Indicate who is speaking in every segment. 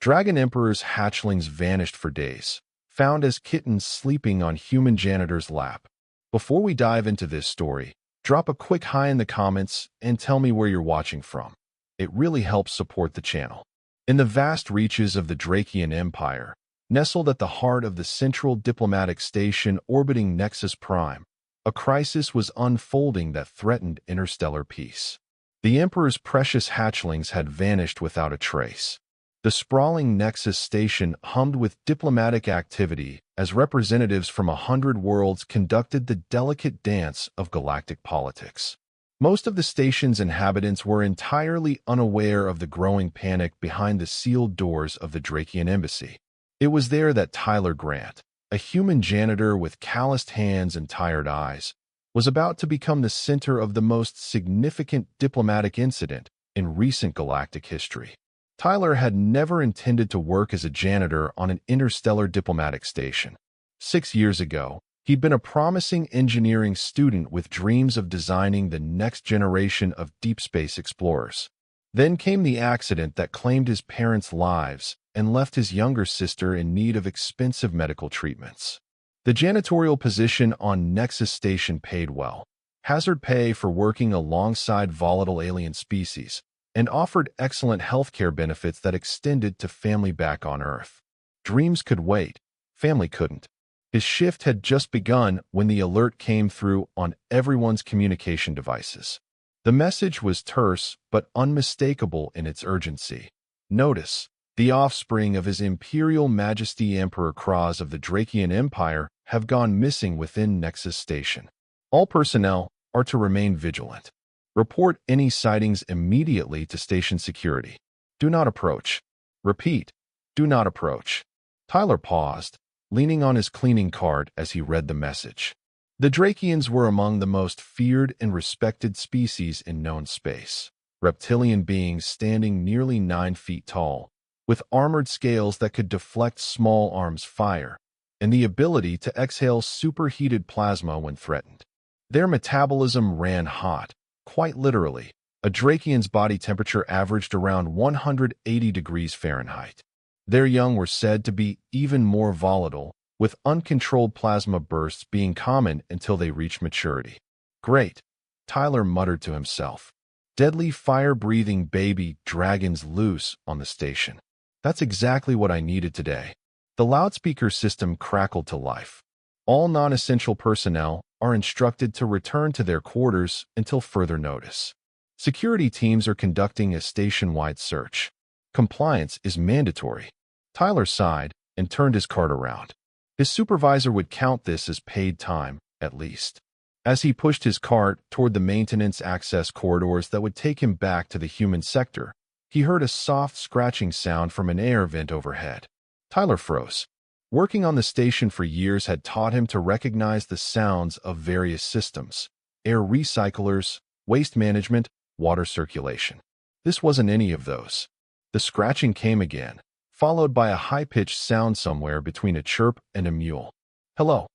Speaker 1: Dragon Emperor's hatchlings vanished for days, found as kittens sleeping on human janitor's lap. Before we dive into this story, drop a quick hi in the comments and tell me where you're watching from. It really helps support the channel. In the vast reaches of the Drakian Empire, nestled at the heart of the central diplomatic station orbiting Nexus Prime, a crisis was unfolding that threatened interstellar peace. The Emperor's precious hatchlings had vanished without a trace. The sprawling Nexus station hummed with diplomatic activity as representatives from 100 worlds conducted the delicate dance of galactic politics. Most of the station's inhabitants were entirely unaware of the growing panic behind the sealed doors of the Drakian embassy. It was there that Tyler Grant, a human janitor with calloused hands and tired eyes, was about to become the center of the most significant diplomatic incident in recent galactic history. Tyler had never intended to work as a janitor on an interstellar diplomatic station. 6 years ago, he'd been a promising engineering student with dreams of designing the next generation of deep space explorers. Then came the accident that claimed his parents' lives and left his younger sister in need of expensive medical treatments. The janitorial position on Nexus Station paid well, hazard pay for working alongside volatile alien species, and offered excellent healthcare benefits that extended to family back on Earth. Dreams could wait, family couldn't. His shift had just begun when the alert came through on everyone's communication devices. The message was terse but unmistakable in its urgency. Notice, the offspring of His Imperial Majesty Emperor Kraz of the Drakian Empire have gone missing within Nexus Station. All personnel are to remain vigilant. Report any sightings immediately to station security. Do not approach. Repeat, do not approach. Tyler paused, leaning on his cleaning cart as he read the message. The Drakians were among the most feared and respected species in known space. Reptilian beings standing nearly 9 feet tall, with armored scales that could deflect small arms fire, and the ability to exhale superheated plasma when threatened. Their metabolism ran hot, quite literally. A Drakian's body temperature averaged around 180 degrees Fahrenheit. Their young were said to be even more volatile, with uncontrolled plasma bursts being common until they reached maturity. Great, Tyler muttered to himself. Deadly fire-breathing baby dragons loose on the station. That's exactly what I needed today. The loudspeaker system crackled to life. All non-essential personnel are instructed to return to their quarters until further notice. Security teams are conducting a station-wide search. Compliance is mandatory. Tyler sighed and turned his cart around. His supervisor would count this as paid time, at least. As he pushed his cart toward the maintenance access corridors that would take him back to the human sector, he heard a soft scratching sound from an air vent overhead. Tyler froze. Working on the station for years had taught him to recognize the sounds of various systems: air recyclers, waste management, water circulation. This wasn't any of those. The scratching came again, followed by a high-pitched sound somewhere between a chirp and a mewl. "Hello,"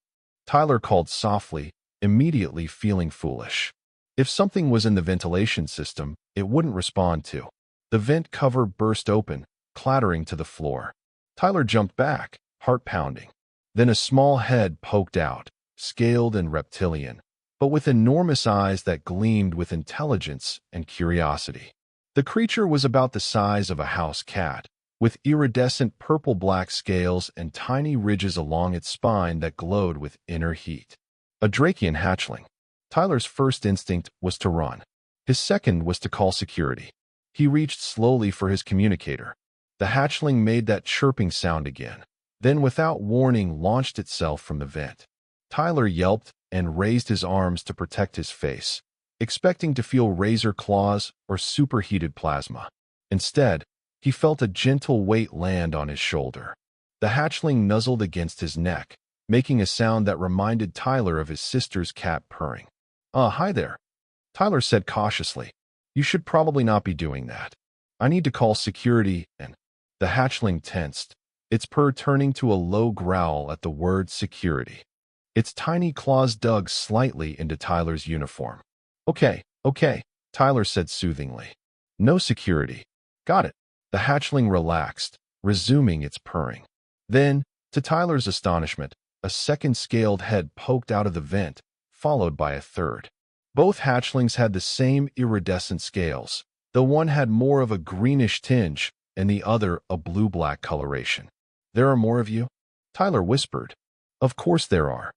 Speaker 1: Tyler called softly, immediately feeling foolish. If something was in the ventilation system, it wouldn't respond to. The vent cover burst open, clattering to the floor. Tyler jumped back, heart pounding. Then a small head poked out, scaled and reptilian, but with enormous eyes that gleamed with intelligence and curiosity. The creature was about the size of a house cat, with iridescent purple-black scales and tiny ridges along its spine that glowed with inner heat. A Drakian hatchling. Tyler's first instinct was to run. His second was to call security. He reached slowly for his communicator. The hatchling made that chirping sound again, then without warning launched itself from the vent. Tyler yelped and raised his arms to protect his face, expecting to feel razor claws or superheated plasma. Instead, he felt a gentle weight land on his shoulder. The hatchling nuzzled against his neck, making a sound that reminded Tyler of his sister's cat purring. Hi there," Tyler said cautiously. "You should probably not be doing that. I need to call security," and the hatchling tensed, its purr turning to a low growl at the word security. Its tiny claws dug slightly into Tyler's uniform. Okay, Tyler said soothingly. "No security." "Got it." The hatchling relaxed, resuming its purring. Then, to Tyler's astonishment, a second scaled head poked out of the vent, followed by a third. Both hatchlings had the same iridescent scales, though one had more of a greenish tinge and the other a blue-black coloration. "There are more of you?" Tyler whispered. "Of course there are."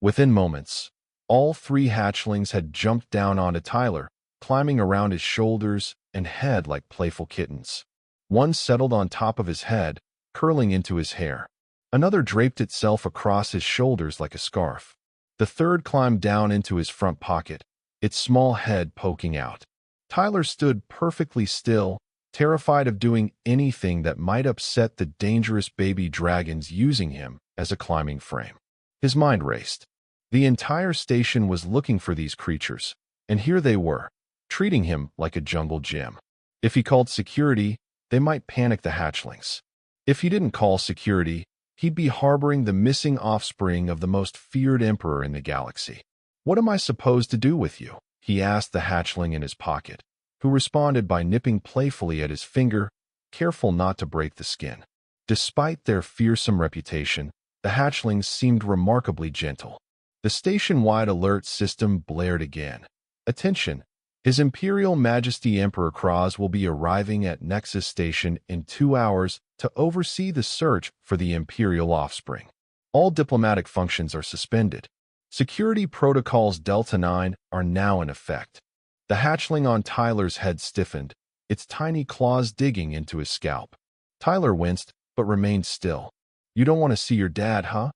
Speaker 1: Within moments, all three hatchlings had jumped down onto Tyler, climbing around his shoulders and head like playful kittens. One settled on top of his head, curling into his hair. Another draped itself across his shoulders like a scarf. The third climbed down into his front pocket, its small head poking out. Tyler stood perfectly still, terrified of doing anything that might upset the dangerous baby dragons using him as a climbing frame. His mind raced. The entire station was looking for these creatures, and here they were, treating him like a jungle gym. If he called security, they might panic the hatchlings. If he didn't call security, he'd be harboring the missing offspring of the most feared emperor in the galaxy. "What am I supposed to do with you?" he asked the hatchling in his pocket, who responded by nipping playfully at his finger, careful not to break the skin. Despite their fearsome reputation, the hatchlings seemed remarkably gentle. The station-wide alert system blared again. "Attention! His Imperial Majesty Emperor Kraz will be arriving at Nexus Station in 2 hours to oversee the search for the Imperial offspring. All diplomatic functions are suspended. Security protocols Delta 9 are now in effect." The hatchling on Tyler's head stiffened, its tiny claws digging into his scalp. Tyler winced, but remained still. "You don't want to see your dad, huh?"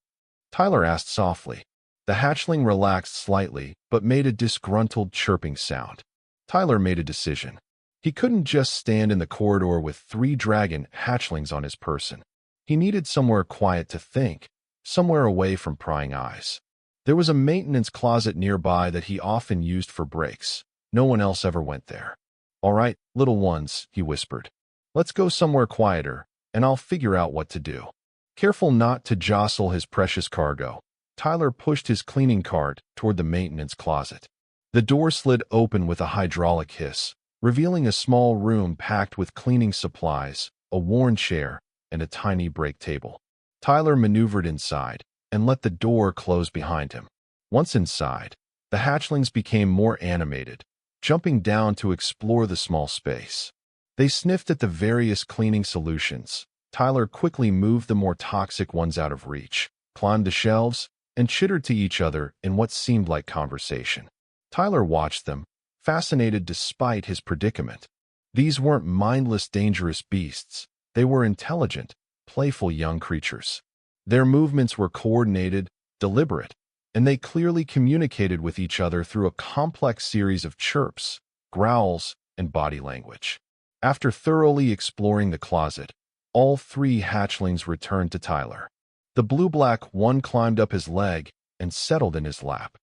Speaker 1: Tyler asked softly. The hatchling relaxed slightly, but made a disgruntled chirping sound. Tyler made a decision. He couldn't just stand in the corridor with 3 dragon hatchlings on his person. He needed somewhere quiet to think, somewhere away from prying eyes. There was a maintenance closet nearby that he often used for breaks. No one else ever went there. "All right, little ones," he whispered. "Let's go somewhere quieter, and I'll figure out what to do." Careful not to jostle his precious cargo, Tyler pushed his cleaning cart toward the maintenance closet. The door slid open with a hydraulic hiss, revealing a small room packed with cleaning supplies, a worn chair, and a tiny break table. Tyler maneuvered inside and let the door close behind him. Once inside, the hatchlings became more animated, jumping down to explore the small space. They sniffed at the various cleaning solutions. Tyler quickly moved the more toxic ones out of reach, climbed the shelves, and chittered to each other in what seemed like conversation. Tyler watched them, fascinated despite his predicament. These weren't mindless, dangerous beasts. They were intelligent, playful young creatures. Their movements were coordinated, deliberate, and they clearly communicated with each other through a complex series of chirps, growls, and body language. After thoroughly exploring the closet, all 3 hatchlings returned to Tyler. The blue-black one climbed up his leg and settled in his lap.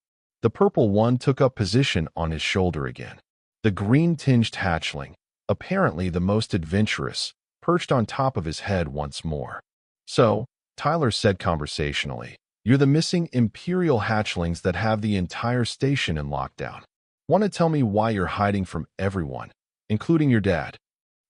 Speaker 1: The purple one took up position on his shoulder again. The green-tinged hatchling, apparently the most adventurous, perched on top of his head once more. "So," Tyler said conversationally, "you're the missing Imperial hatchlings that have the entire station in lockdown. Want to tell me why you're hiding from everyone, including your dad?"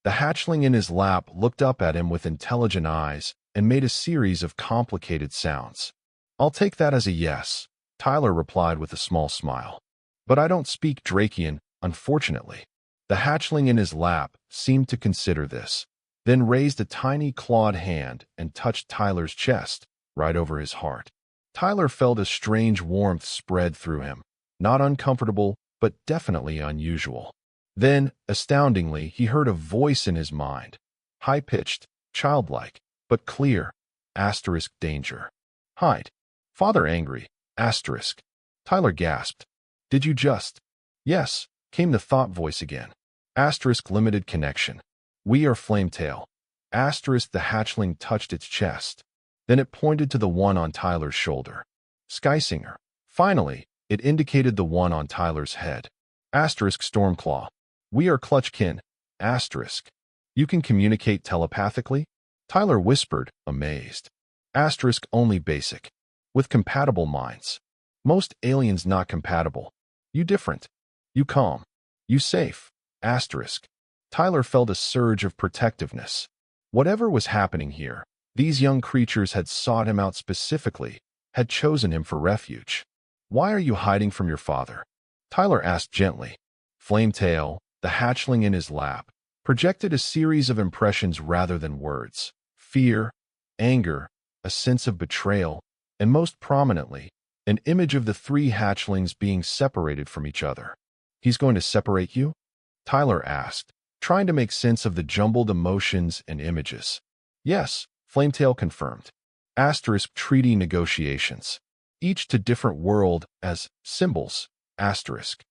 Speaker 1: The hatchling in his lap looked up at him with intelligent eyes and made a series of complicated sounds. "I'll take that as a yes," Tyler replied with a small smile. "But I don't speak Drakian, unfortunately." The hatchling in his lap seemed to consider this, then raised a tiny clawed hand and touched Tyler's chest, right over his heart. Tyler felt a strange warmth spread through him, not uncomfortable, but definitely unusual. Then, astoundingly, he heard a voice in his mind, high-pitched, childlike, but clear. Danger. "Hide. Father angry. Tyler gasped. "Did you just—" "Yes," came the thought voice again. Limited connection. "We are Flametail." The hatchling touched its chest. Then it pointed to the one on Tyler's shoulder. "Skysinger." Finally, it indicated the one on Tyler's head. Stormclaw. "We are Clutchkin. You can communicate telepathically?" Tyler whispered, amazed. Only basic. With compatible minds. Most aliens not compatible. You different. You calm. You safe. Tyler felt a surge of protectiveness. Whatever was happening here, these young creatures had sought him out specifically, had chosen him for refuge. "Why are you hiding from your father?" Tyler asked gently. Flametail, the hatchling in his lap, projected a series of impressions rather than words: fear, anger, a sense of betrayal, and most prominently, an image of the three hatchlings being separated from each other. "He's going to separate you?" Tyler asked, trying to make sense of the jumbled emotions and images. "Yes," Flametail confirmed. Asterisk treaty negotiations. Each to different world as symbols. Asterisk.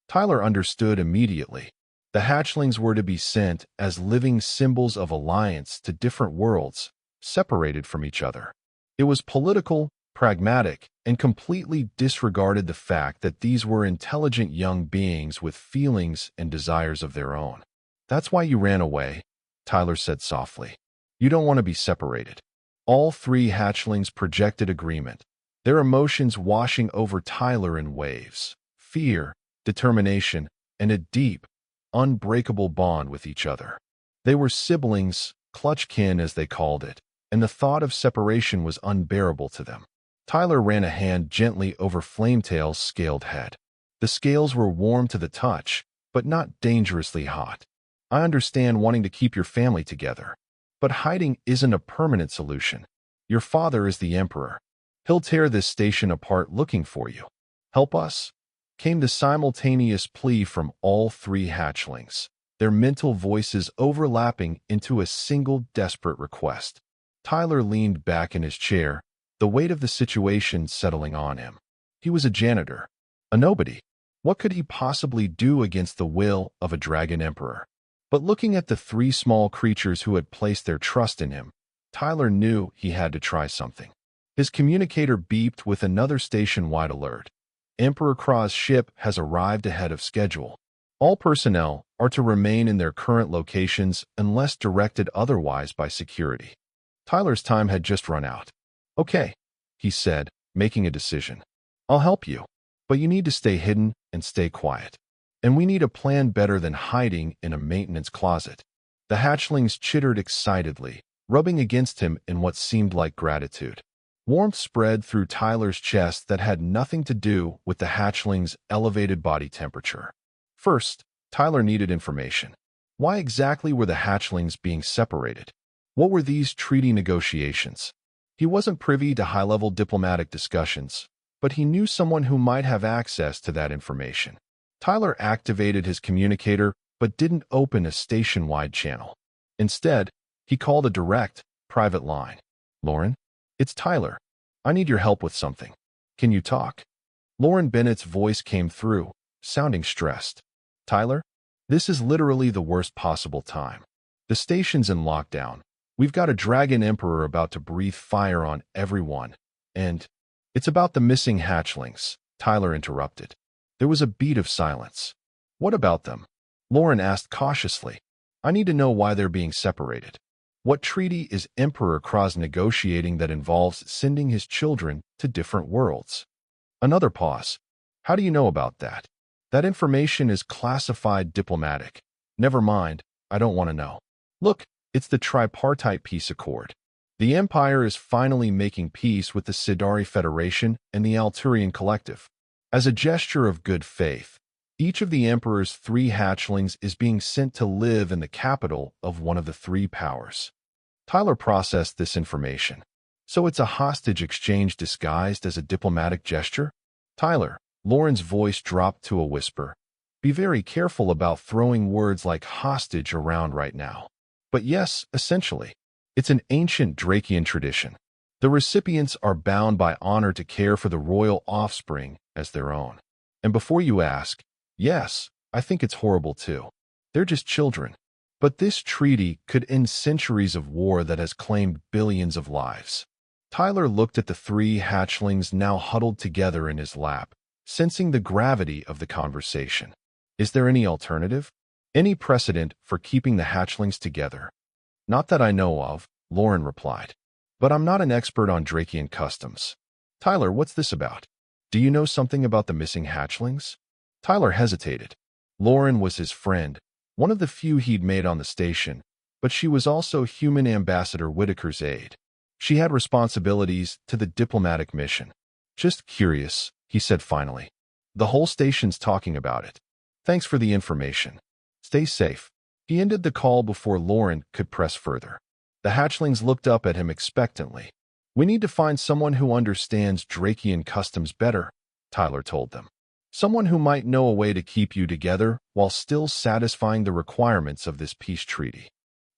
Speaker 1: Tyler understood immediately. The hatchlings were to be sent as living symbols of alliance to different worlds, separated from each other. It was political, pragmatic, and completely disregarded the fact that these were intelligent young beings with feelings and desires of their own. "That's why you ran away," Tyler said softly. "You don't want to be separated." All three hatchlings projected agreement, their emotions washing over Tyler in waves: fear, determination, and a deep, unbreakable bond with each other. They were siblings, clutchkin as they called it, and the thought of separation was unbearable to them. Tyler ran a hand gently over Flametail's scaled head. The scales were warm to the touch, but not dangerously hot. "I understand wanting to keep your family together, but hiding isn't a permanent solution. Your father is the Emperor. He'll tear this station apart looking for you. Help us," came the simultaneous plea from all three hatchlings, their mental voices overlapping into a single desperate request. Tyler leaned back in his chair, the weight of the situation settling on him. He was a janitor, a nobody. What could he possibly do against the will of a dragon emperor? But looking at the three small creatures who had placed their trust in him, Tyler knew he had to try something. His communicator beeped with another station-wide alert. "Emperor Kraw's ship has arrived ahead of schedule. All personnel are to remain in their current locations unless directed otherwise by security." Tyler's time had just run out. "Okay," he said, making a decision. "I'll help you, but you need to stay hidden and stay quiet. And we need a plan better than hiding in a maintenance closet." The hatchlings chittered excitedly, rubbing against him in what seemed like gratitude. Warmth spread through Tyler's chest that had nothing to do with the hatchling's elevated body temperature. First, Tyler needed information. Why exactly were the hatchlings being separated? What were these treaty negotiations? He wasn't privy to high-level diplomatic discussions, but he knew someone who might have access to that information. Tyler activated his communicator but didn't open a station-wide channel. Instead, he called a direct, private line. "Lauren? It's Tyler. I need your help with something. Can you talk?" Lauren Bennett's voice came through, sounding stressed. "Tyler, this is literally the worst possible time. The station's in lockdown. We've got a dragon emperor about to breathe fire on everyone, and it's about the missing hatchlings," Tyler interrupted. There was a beat of silence. "What about them?" Lauren asked cautiously. "I need to know why they're being separated. What treaty is Emperor Kraz negotiating that involves sending his children to different worlds?" Another pause. "How do you know about that?" "That information is classified diplomatic." "Never mind, I don't want to know. Look, it's the tripartite peace accord. The Empire is finally making peace with the Sidari Federation and the Alturian Collective. As a gesture of good faith, each of the Emperor's three hatchlings is being sent to live in the capital of one of the three powers." Tyler processed this information. "So it's a hostage exchange disguised as a diplomatic gesture?" "Tyler," Lauren's voice dropped to a whisper, "be very careful about throwing words like hostage around right now. But yes, essentially, it's an ancient Drakian tradition. The recipients are bound by honor to care for the royal offspring as their own. And before you ask, yes, I think it's horrible too. They're just children. But this treaty could end centuries of war that has claimed billions of lives." Tyler looked at the three hatchlings now huddled together in his lap, sensing the gravity of the conversation. "Is there any alternative? Any precedent for keeping the hatchlings together?" "Not that I know of," Lauren replied. "But I'm not an expert on Drakian customs." "Tyler, what's this about? Do you know something about the missing hatchlings?" Tyler hesitated. Lauren was his friend, one of the few he'd made on the station, but she was also human Ambassador Whitaker's aide. She had responsibilities to the diplomatic mission. Just curious, he said finally. The whole station's talking about it. Thanks for the information. Stay safe. He ended the call before Lauren could press further. The hatchlings looked up at him expectantly. We need to find someone who understands Drakian customs better, Tyler told them. Someone who might know a way to keep you together while still satisfying the requirements of this peace treaty.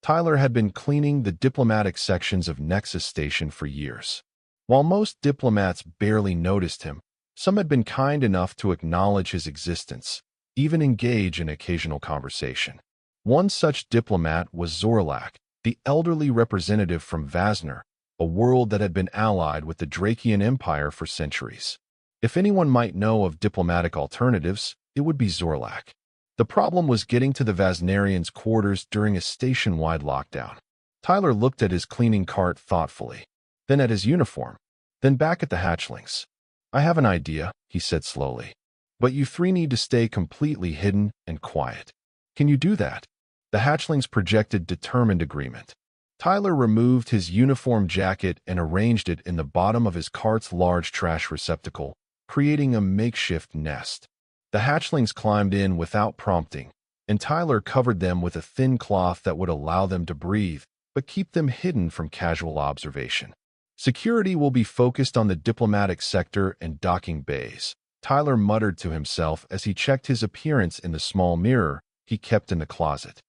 Speaker 1: Tyler had been cleaning the diplomatic sections of Nexus Station for years. While most diplomats barely noticed him, some had been kind enough to acknowledge his existence, even engage in occasional conversation. One such diplomat was Zorlak, the elderly representative from Vasner, a world that had been allied with the Drakian Empire for centuries. If anyone might know of diplomatic alternatives, it would be Zorlak. The problem was getting to the Vasnerians' quarters during a station-wide lockdown. Tyler looked at his cleaning cart thoughtfully, then at his uniform, then back at the hatchlings. I have an idea, he said slowly. But you three need to stay completely hidden and quiet. Can you do that? The hatchlings projected determined agreement. Tyler removed his uniform jacket and arranged it in the bottom of his cart's large trash receptacle, creating a makeshift nest. The hatchlings climbed in without prompting, and Tyler covered them with a thin cloth that would allow them to breathe, but keep them hidden from casual observation. Security will be focused on the diplomatic sector and docking bays, Tyler muttered to himself as he checked his appearance in the small mirror he kept in the closet.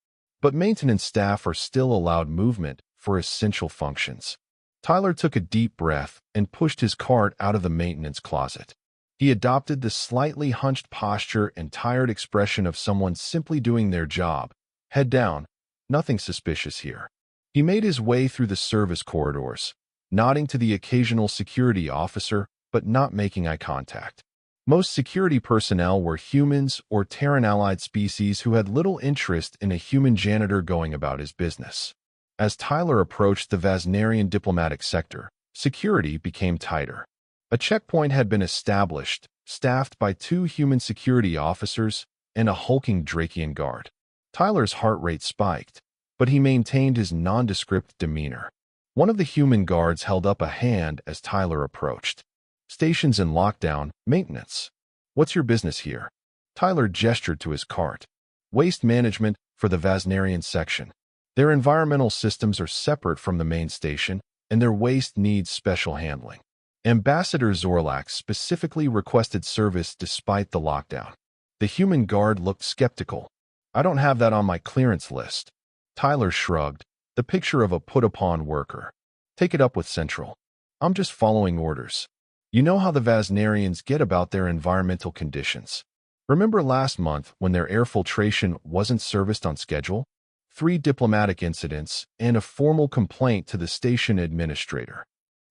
Speaker 1: But maintenance staff are still allowed movement for essential functions. Tyler took a deep breath and pushed his cart out of the maintenance closet. He adopted the slightly hunched posture and tired expression of someone simply doing their job. Head down. Nothing suspicious here. He made his way through the service corridors, nodding to the occasional security officer but not making eye contact. Most security personnel were humans or Terran-allied species who had little interest in a human janitor going about his business. As Tyler approached the Vasnerian diplomatic sector, security became tighter. A checkpoint had been established, staffed by 2 human security officers and a hulking Drakian guard. Tyler's heart rate spiked, but he maintained his nondescript demeanor. One of the human guards held up a hand as Tyler approached. Station's in lockdown, maintenance. What's your business here? Tyler gestured to his cart. Waste management for the Vasnerian section. Their environmental systems are separate from the main station, and their waste needs special handling. Ambassador Zorlak specifically requested service despite the lockdown. The human guard looked skeptical. I don't have that on my clearance list. Tyler shrugged, the picture of a put-upon worker. Take it up with Central. I'm just following orders. You know how the Vasnerians get about their environmental conditions. Remember last month when their air filtration wasn't serviced on schedule? 3 diplomatic incidents and a formal complaint to the station administrator.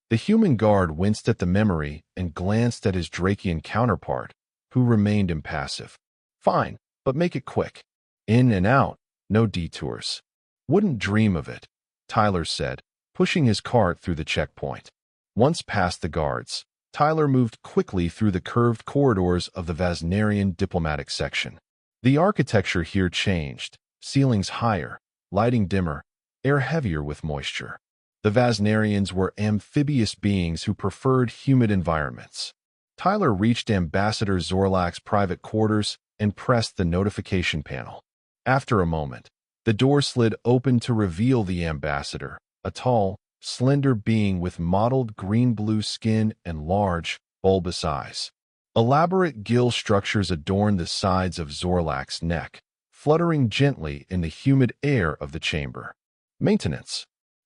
Speaker 1: The human guard winced at the memory and glanced at his Drakian counterpart, who remained impassive. Fine, but make it quick. In and out, no detours. Wouldn't dream of it, Tyler said, pushing his cart through the checkpoint. Once past the guards, Tyler moved quickly through the curved corridors of the Vasnerian diplomatic section. The architecture here changed, ceilings higher, lighting dimmer, air heavier with moisture. The Vasnerians were amphibious beings who preferred humid environments. Tyler reached Ambassador Zorlak's private quarters and pressed the notification panel. After a moment, the door slid open to reveal the ambassador, a tall, slender being with mottled green-blue skin and large, bulbous eyes. Elaborate gill structures adorned the sides of Zorlak's neck, fluttering gently in the humid air of the chamber. Maintenance.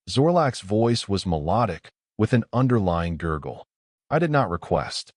Speaker 1: Zorlak's voice was melodic, with an underlying gurgle. I did not request.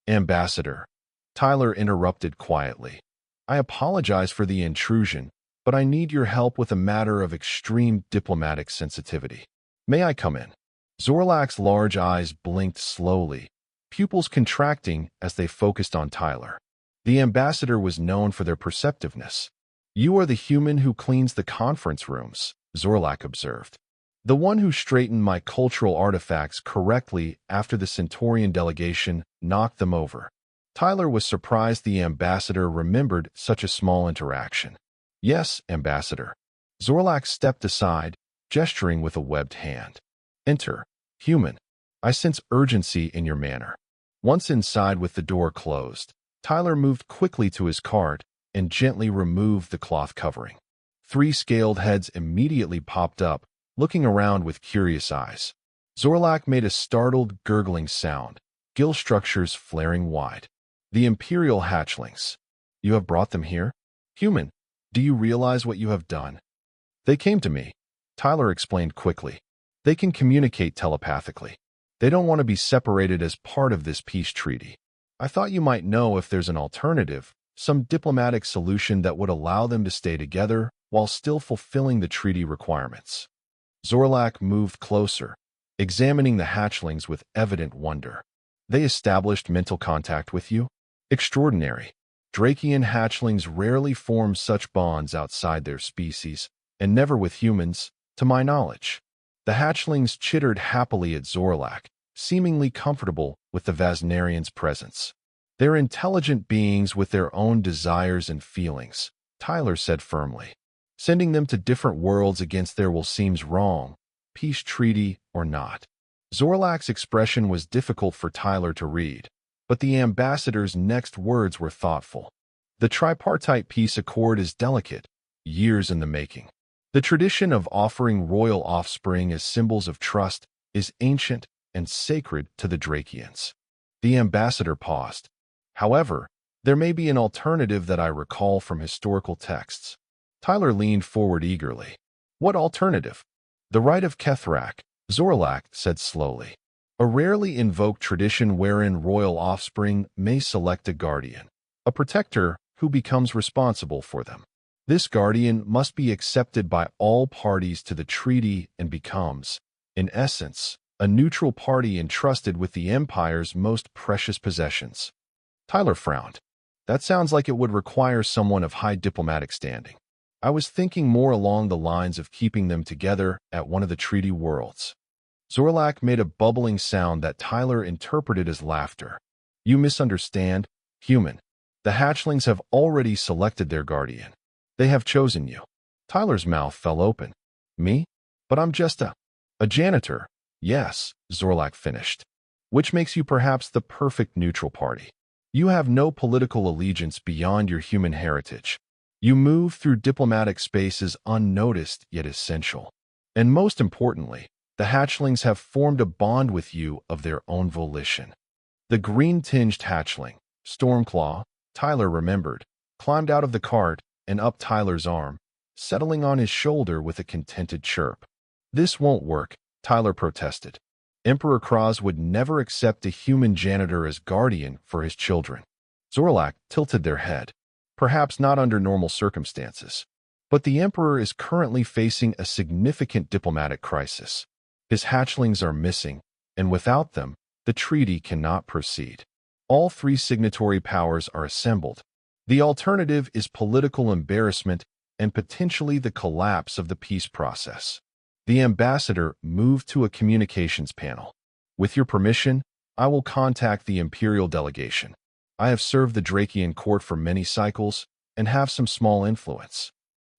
Speaker 1: Ambassador. Tyler interrupted quietly. I apologize for the intrusion, but I need your help with a matter of extreme diplomatic sensitivity. May I come in? Zorlak's large eyes blinked slowly, pupils contracting as they focused on Tyler. The ambassador was known for their perceptiveness. You are the human who cleans the conference rooms, Zorlak observed. The one who straightened my cultural artifacts correctly after the Centaurian delegation knocked them over. Tyler was surprised the ambassador remembered such a small interaction. Yes, ambassador. Zorlak stepped aside, gesturing with a webbed hand. Enter. Human. I sense urgency in your manner. Once inside with the door closed, Tyler moved quickly to his cart and gently removed the cloth covering. 3 scaled heads immediately popped up, looking around with curious eyes. Zorlak made a startled, gurgling sound, gill structures flaring wide. The Imperial hatchlings. You have brought them here? Human, do you realize what you have done? They came to me, Tyler explained quickly. They can communicate telepathically. They don't want to be separated as part of this peace treaty. I thought you might know if there's an alternative, some diplomatic solution that would allow them to stay together while still fulfilling the treaty requirements. Zorlak moved closer, examining the hatchlings with evident wonder. They established mental contact with you? Extraordinary. Drakian hatchlings rarely form such bonds outside their species, and never with humans, to my knowledge. The hatchlings chittered happily at Zorlak, seemingly comfortable with the Vasnarian's presence. They're intelligent beings with their own desires and feelings, Tyler said firmly. Sending them to different worlds against their will seems wrong, peace treaty or not. Zorlak's expression was difficult for Tyler to read, but the ambassador's next words were thoughtful. The tripartite peace accord is delicate, years in the making. The tradition of offering royal offspring as symbols of trust is ancient and sacred to the Drakians. The ambassador paused. However, there may be an alternative that I recall from historical texts. Tyler leaned forward eagerly. What alternative? The rite of Kethrak, Zorlak said slowly. A rarely invoked tradition wherein royal offspring may select a guardian, a protector who becomes responsible for them. This guardian must be accepted by all parties to the treaty and becomes, in essence, a neutral party entrusted with the Empire's most precious possessions. Tyler frowned. That sounds like it would require someone of high diplomatic standing. I was thinking more along the lines of keeping them together at one of the treaty worlds. Zorlak made a bubbling sound that Tyler interpreted as laughter. You misunderstand, human. The hatchlings have already selected their guardian. They have chosen you. Tyler's mouth fell open. Me? But I'm just a janitor. Yes, Zorlak finished. Which makes you perhaps the perfect neutral party. You have no political allegiance beyond your human heritage. You move through diplomatic spaces unnoticed yet essential. And most importantly, the hatchlings have formed a bond with you of their own volition. The green-tinged hatchling, Stormclaw, Tyler remembered, climbed out of the cart and up Tyler's arm, settling on his shoulder with a contented chirp. This won't work, Tyler protested. Emperor Kraz would never accept a human janitor as guardian for his children. Zorlak tilted their head. Perhaps not under normal circumstances. But the Emperor is currently facing a significant diplomatic crisis. His hatchlings are missing, and without them, the treaty cannot proceed. All 3 signatory powers are assembled. The alternative is political embarrassment and potentially the collapse of the peace process. The ambassador moved to a communications panel. With your permission, I will contact the Imperial delegation. I have served the Drakian court for many cycles and have some small influence.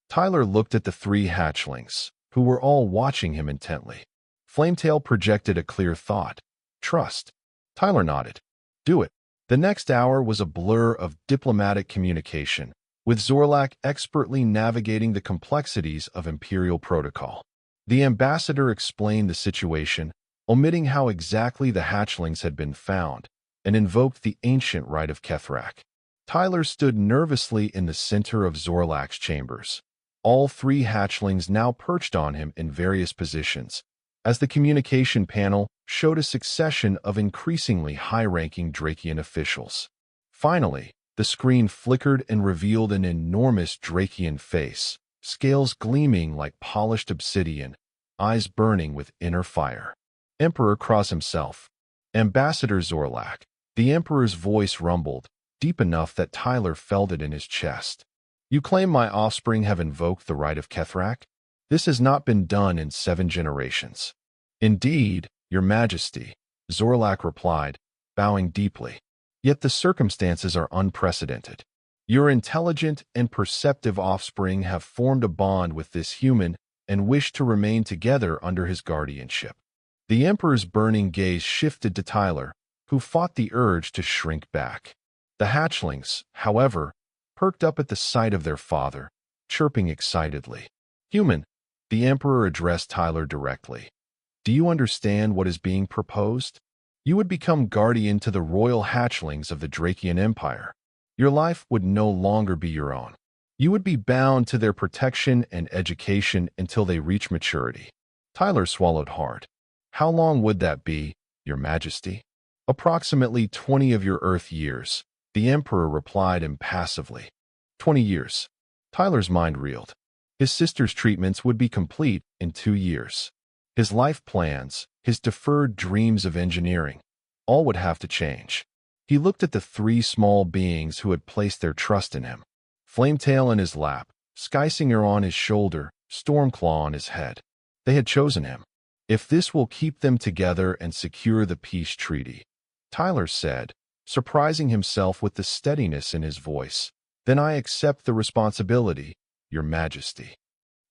Speaker 1: Tyler looked at the 3 hatchlings, who were all watching him intently. Flametail projected a clear thought. Trust. Tyler nodded. Do it. The next hour was a blur of diplomatic communication, with Zorlak expertly navigating the complexities of Imperial protocol. The ambassador explained the situation, omitting how exactly the hatchlings had been found, and invoked the ancient rite of Kethrak. Tyler stood nervously in the center of Zorlak's chambers. All 3 hatchlings now perched on him in various positions, as the communication panel showed a succession of increasingly high-ranking Drakian officials. Finally, the screen flickered and revealed an enormous Drakian face, scales gleaming like polished obsidian, eyes burning with inner fire. Emperor Kraz himself. Ambassador Zorlak. The Emperor's voice rumbled, deep enough that Tyler felt it in his chest. You claim my offspring have invoked the rite of Kethrak? This has not been done in 7 generations. Indeed, Your Majesty, Zorlak replied, bowing deeply. Yet the circumstances are unprecedented. Your intelligent and perceptive offspring have formed a bond with this human and wished to remain together under his guardianship. The Emperor's burning gaze shifted to Tyler, who fought the urge to shrink back. The hatchlings, however, perked up at the sight of their father, chirping excitedly. "Human," the Emperor addressed Tyler directly. "Do you understand what is being proposed? You would become guardian to the royal hatchlings of the Drakian Empire. Your life would no longer be your own. You would be bound to their protection and education until they reach maturity." Tyler swallowed hard. "How long would that be, Your Majesty?" "Approximately 20 of your Earth years," the Emperor replied impassively. 20 years. Tyler's mind reeled. His sister's treatments would be complete in 2 years. His life plans, his deferred dreams of engineering, all would have to change. He looked at the 3 small beings who had placed their trust in him. Flametail in his lap, Skysinger on his shoulder, Stormclaw on his head. They had chosen him. "If this will keep them together and secure the peace treaty," Tyler said, surprising himself with the steadiness in his voice, "then I accept the responsibility, Your Majesty."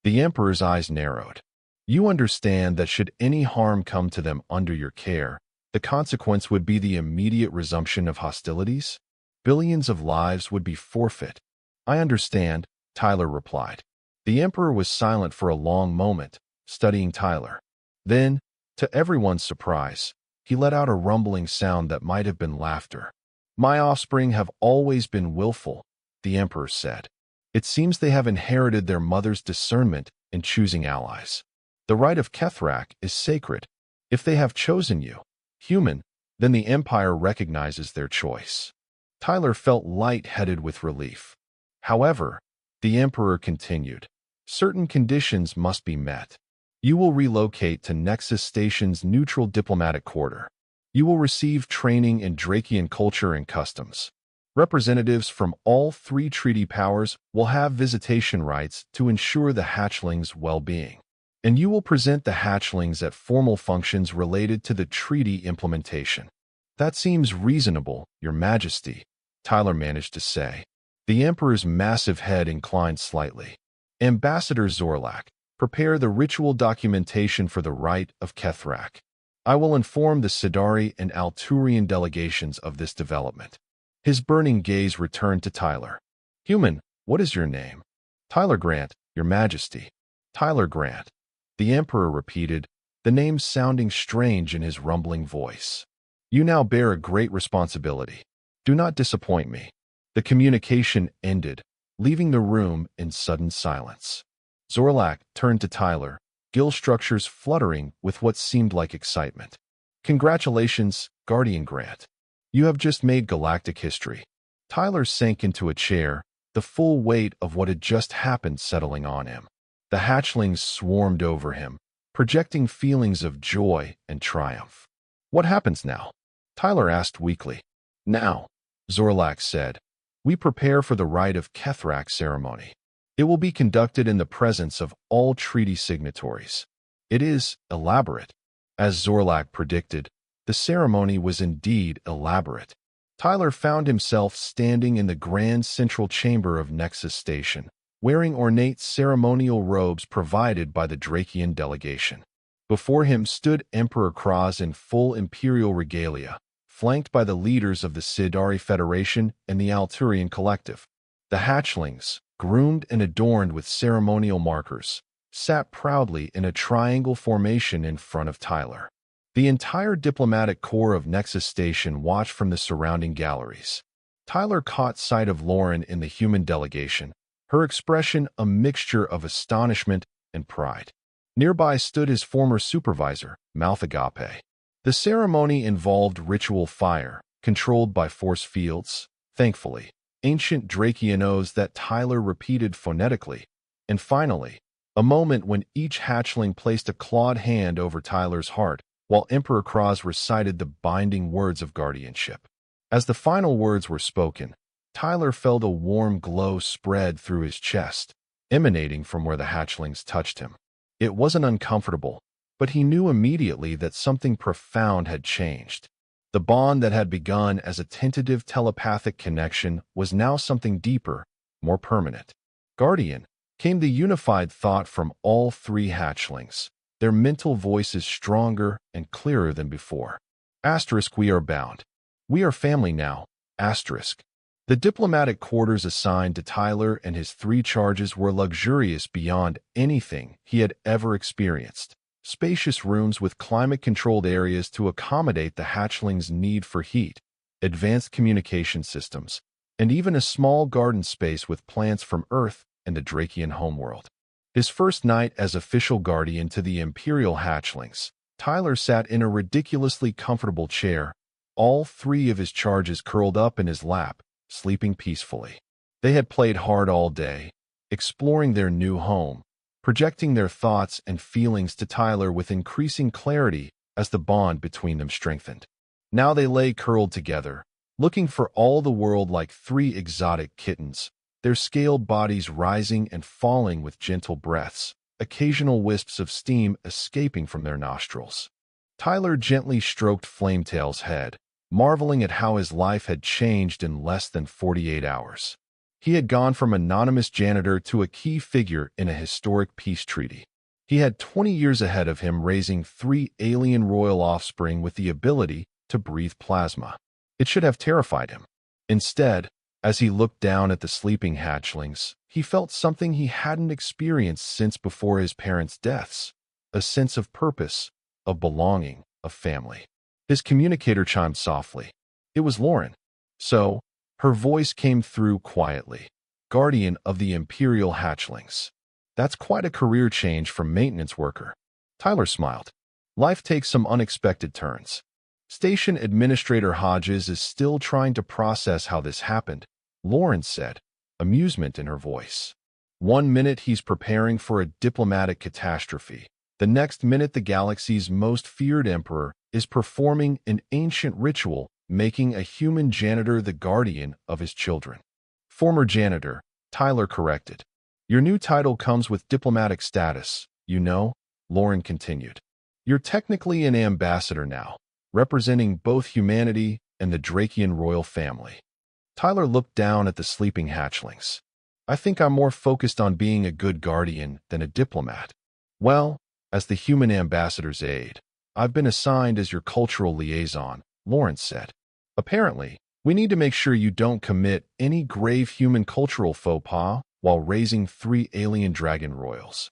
Speaker 1: The Emperor's eyes narrowed. "You understand that should any harm come to them under your care, the consequence would be the immediate resumption of hostilities? Billions of lives would be forfeit." "I understand," Tyler replied. The Emperor was silent for a long moment, studying Tyler. Then, to everyone's surprise, he let out a rumbling sound that might have been laughter. "My offspring have always been willful," the Emperor said. "It seems they have inherited their mother's discernment in choosing allies. The right of Kethrak is sacred. If they have chosen you, human, then the Empire recognizes their choice." Tyler felt light-headed with relief. "However," the Emperor continued, "certain conditions must be met. You will relocate to Nexus Station's neutral diplomatic quarter. You will receive training in Drakian culture and customs. Representatives from all 3 treaty powers will have visitation rights to ensure the hatchlings' well-being. And you will present the hatchlings at formal functions related to the treaty implementation." "That seems reasonable, Your Majesty," Tyler managed to say. The Emperor's massive head inclined slightly. "Ambassador Zorlak, prepare the ritual documentation for the Rite of Kethrak. I will inform the Sidari and Alturian delegations of this development." His burning gaze returned to Tyler. "Human, what is your name?" "Tyler Grant, Your Majesty." "Tyler Grant," the Emperor repeated, the name sounding strange in his rumbling voice. "You now bear a great responsibility. Do not disappoint me." The communication ended, leaving the room in sudden silence. Zorlak turned to Tyler, gill structures fluttering with what seemed like excitement. "Congratulations, Guardian Grant. You have just made galactic history." Tyler sank into a chair, the full weight of what had just happened settling on him. The hatchlings swarmed over him, projecting feelings of joy and triumph. "What happens now?" Tyler asked weakly. "Now," Zorlak said, "we prepare for the Rite of Kethrak ceremony. It will be conducted in the presence of all treaty signatories. It is elaborate." As Zorlak predicted, the ceremony was indeed elaborate. Tyler found himself standing in the grand central chamber of Nexus Station, wearing ornate ceremonial robes provided by the Drakian delegation. Before him stood Emperor Kraz in full imperial regalia, flanked by the leaders of the Sidari Federation and the Alturian Collective. The hatchlings, groomed and adorned with ceremonial markers, sat proudly in a triangle formation in front of Tyler. The entire diplomatic corps of Nexus Station watched from the surrounding galleries. Tyler caught sight of Lauren in the human delegation, her expression a mixture of astonishment and pride. Nearby stood his former supervisor, Malthagape. The ceremony involved ritual fire, controlled by force fields, thankfully, ancient Drakian oaths that Tyler repeated phonetically, and finally, a moment when each hatchling placed a clawed hand over Tyler's heart, while Emperor Kraz recited the binding words of guardianship. As the final words were spoken, Tyler felt a warm glow spread through his chest, emanating from where the hatchlings touched him. It wasn't uncomfortable, but he knew immediately that something profound had changed. The bond that had begun as a tentative telepathic connection was now something deeper, more permanent. "Guardian," came the unified thought from all three hatchlings, their mental voices stronger and clearer than before. Asterisk, we are bound. We are family now. Asterisk. The diplomatic quarters assigned to Tyler and his three charges were luxurious beyond anything he had ever experienced. Spacious rooms with climate-controlled areas to accommodate the hatchlings' need for heat, advanced communication systems, and even a small garden space with plants from Earth and the Drakian homeworld. His first night as official guardian to the Imperial hatchlings, Tyler sat in a ridiculously comfortable chair, all three of his charges curled up in his lap, sleeping peacefully. They had played hard all day, exploring their new home, projecting their thoughts and feelings to Tyler with increasing clarity as the bond between them strengthened. Now they lay curled together, looking for all the world like three exotic kittens, their scaled bodies rising and falling with gentle breaths, occasional wisps of steam escaping from their nostrils. Tyler gently stroked Flametail's head, marveling at how his life had changed in less than 48 hours. He had gone from anonymous janitor to a key figure in a historic peace treaty. He had 20 years ahead of him raising three alien royal offspring with the ability to breathe plasma. It should have terrified him. Instead, as he looked down at the sleeping hatchlings, he felt something he hadn't experienced since before his parents' deaths, a sense of purpose, of belonging, of family. His communicator chimed softly. It was Lauren. So, her voice came through quietly. Guardian of the Imperial hatchlings. That's quite a career change from maintenance worker. Tyler smiled. Life takes some unexpected turns. Station Administrator Hodges is still trying to process how this happened, Lauren said, amusement in her voice. 1 minute he's preparing for a diplomatic catastrophe. The next minute the galaxy's most feared emperor is performing an ancient ritual, making a human janitor the guardian of his children. Former janitor, Tyler corrected. Your new title comes with diplomatic status, you know, Lauren continued. You're technically an ambassador now, representing both humanity and the Drakian royal family. Tyler looked down at the sleeping hatchlings. I think I'm more focused on being a good guardian than a diplomat. Well, as the human ambassador's aide, I've been assigned as your cultural liaison, Lawrence said. Apparently, we need to make sure you don't commit any grave human cultural faux pas while raising three alien dragon royals.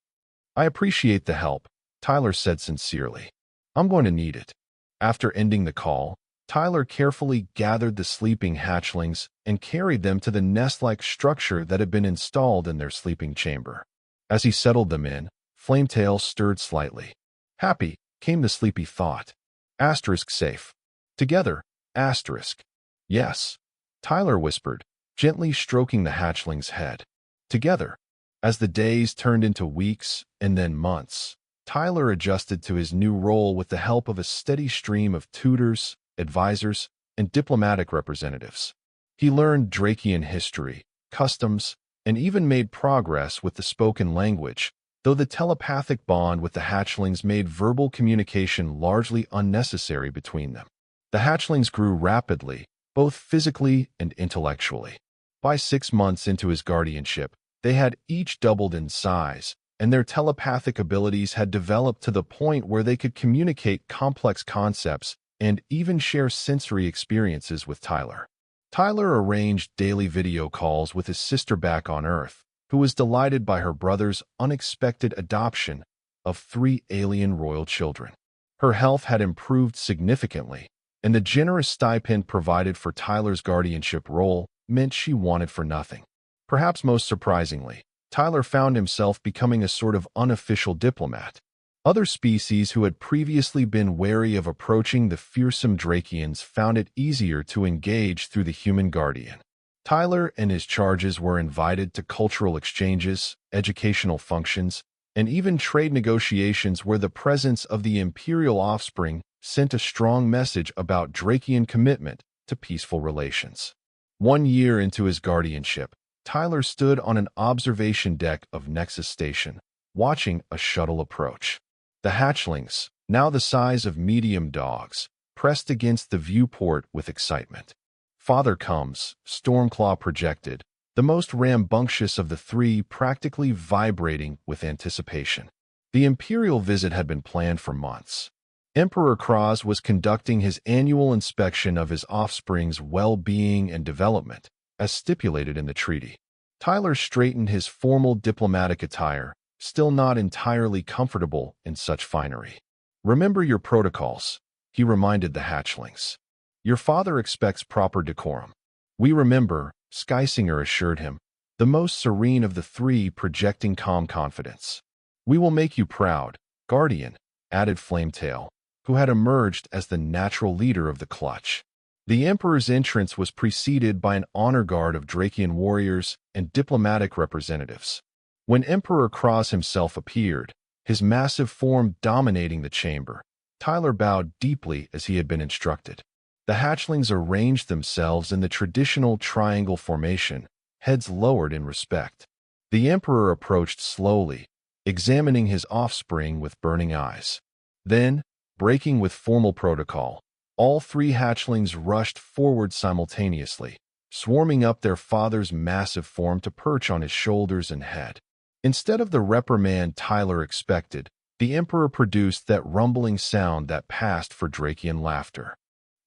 Speaker 1: I appreciate the help, Tyler said sincerely. I'm going to need it. After ending the call, Tyler carefully gathered the sleeping hatchlings and carried them to the nest-like structure that had been installed in their sleeping chamber. As he settled them in, Flametail stirred slightly. Happy, came the sleepy thought. Asterisk safe. Together, asterisk. Yes, Tyler whispered, gently stroking the hatchling's head. Together. As the days turned into weeks and then months, Tyler adjusted to his new role with the help of a steady stream of tutors, advisors, and diplomatic representatives. He learned Drakian history, customs, and even made progress with the spoken language, though the telepathic bond with the hatchlings made verbal communication largely unnecessary between them. The hatchlings grew rapidly, both physically and intellectually. By 6 months into his guardianship, they had each doubled in size, and their telepathic abilities had developed to the point where they could communicate complex concepts and even share sensory experiences with Tyler. Tyler arranged daily video calls with his sister back on Earth, who was delighted by her brother's unexpected adoption of 3 alien royal children. Her health had improved significantly, and the generous stipend provided for Tyler's guardianship role meant she wanted for nothing. Perhaps most surprisingly, Tyler found himself becoming a sort of unofficial diplomat. Other species who had previously been wary of approaching the fearsome Drakians found it easier to engage through the human guardian. Tyler and his charges were invited to cultural exchanges, educational functions, and even trade negotiations where the presence of the imperial offspring sent a strong message about Drakian commitment to peaceful relations. 1 year into his guardianship, Tyler stood on an observation deck of Nexus Station, watching a shuttle approach. The hatchlings, now the size of medium dogs, pressed against the viewport with excitement. Father comes, Stormclaw projected, the most rambunctious of the three practically vibrating with anticipation. The imperial visit had been planned for months. Emperor Kraz was conducting his annual inspection of his offspring's well-being and development, as stipulated in the treaty. Tyler straightened his formal diplomatic attire, still not entirely comfortable in such finery. "Remember your protocols," he reminded the hatchlings. "Your father expects proper decorum." "We remember," Skysinger assured him, the most serene of the three projecting calm confidence. "We will make you proud, Guardian," added Flametail, who had emerged as the natural leader of the clutch. The Emperor's entrance was preceded by an honor guard of Drakian warriors and diplomatic representatives. When Emperor Kraz himself appeared, his massive form dominating the chamber, Tyler bowed deeply as he had been instructed. The hatchlings arranged themselves in the traditional triangle formation, heads lowered in respect. The Emperor approached slowly, examining his offspring with burning eyes. Then, breaking with formal protocol, all three hatchlings rushed forward simultaneously, swarming up their father's massive form to perch on his shoulders and head. Instead of the reprimand Tyler expected, the Emperor produced that rumbling sound that passed for Drakian laughter.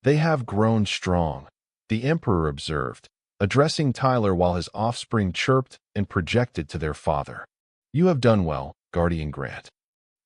Speaker 1: "They have grown strong," the Emperor observed, addressing Tyler while his offspring chirped and projected to their father. "You have done well, Guardian Grant."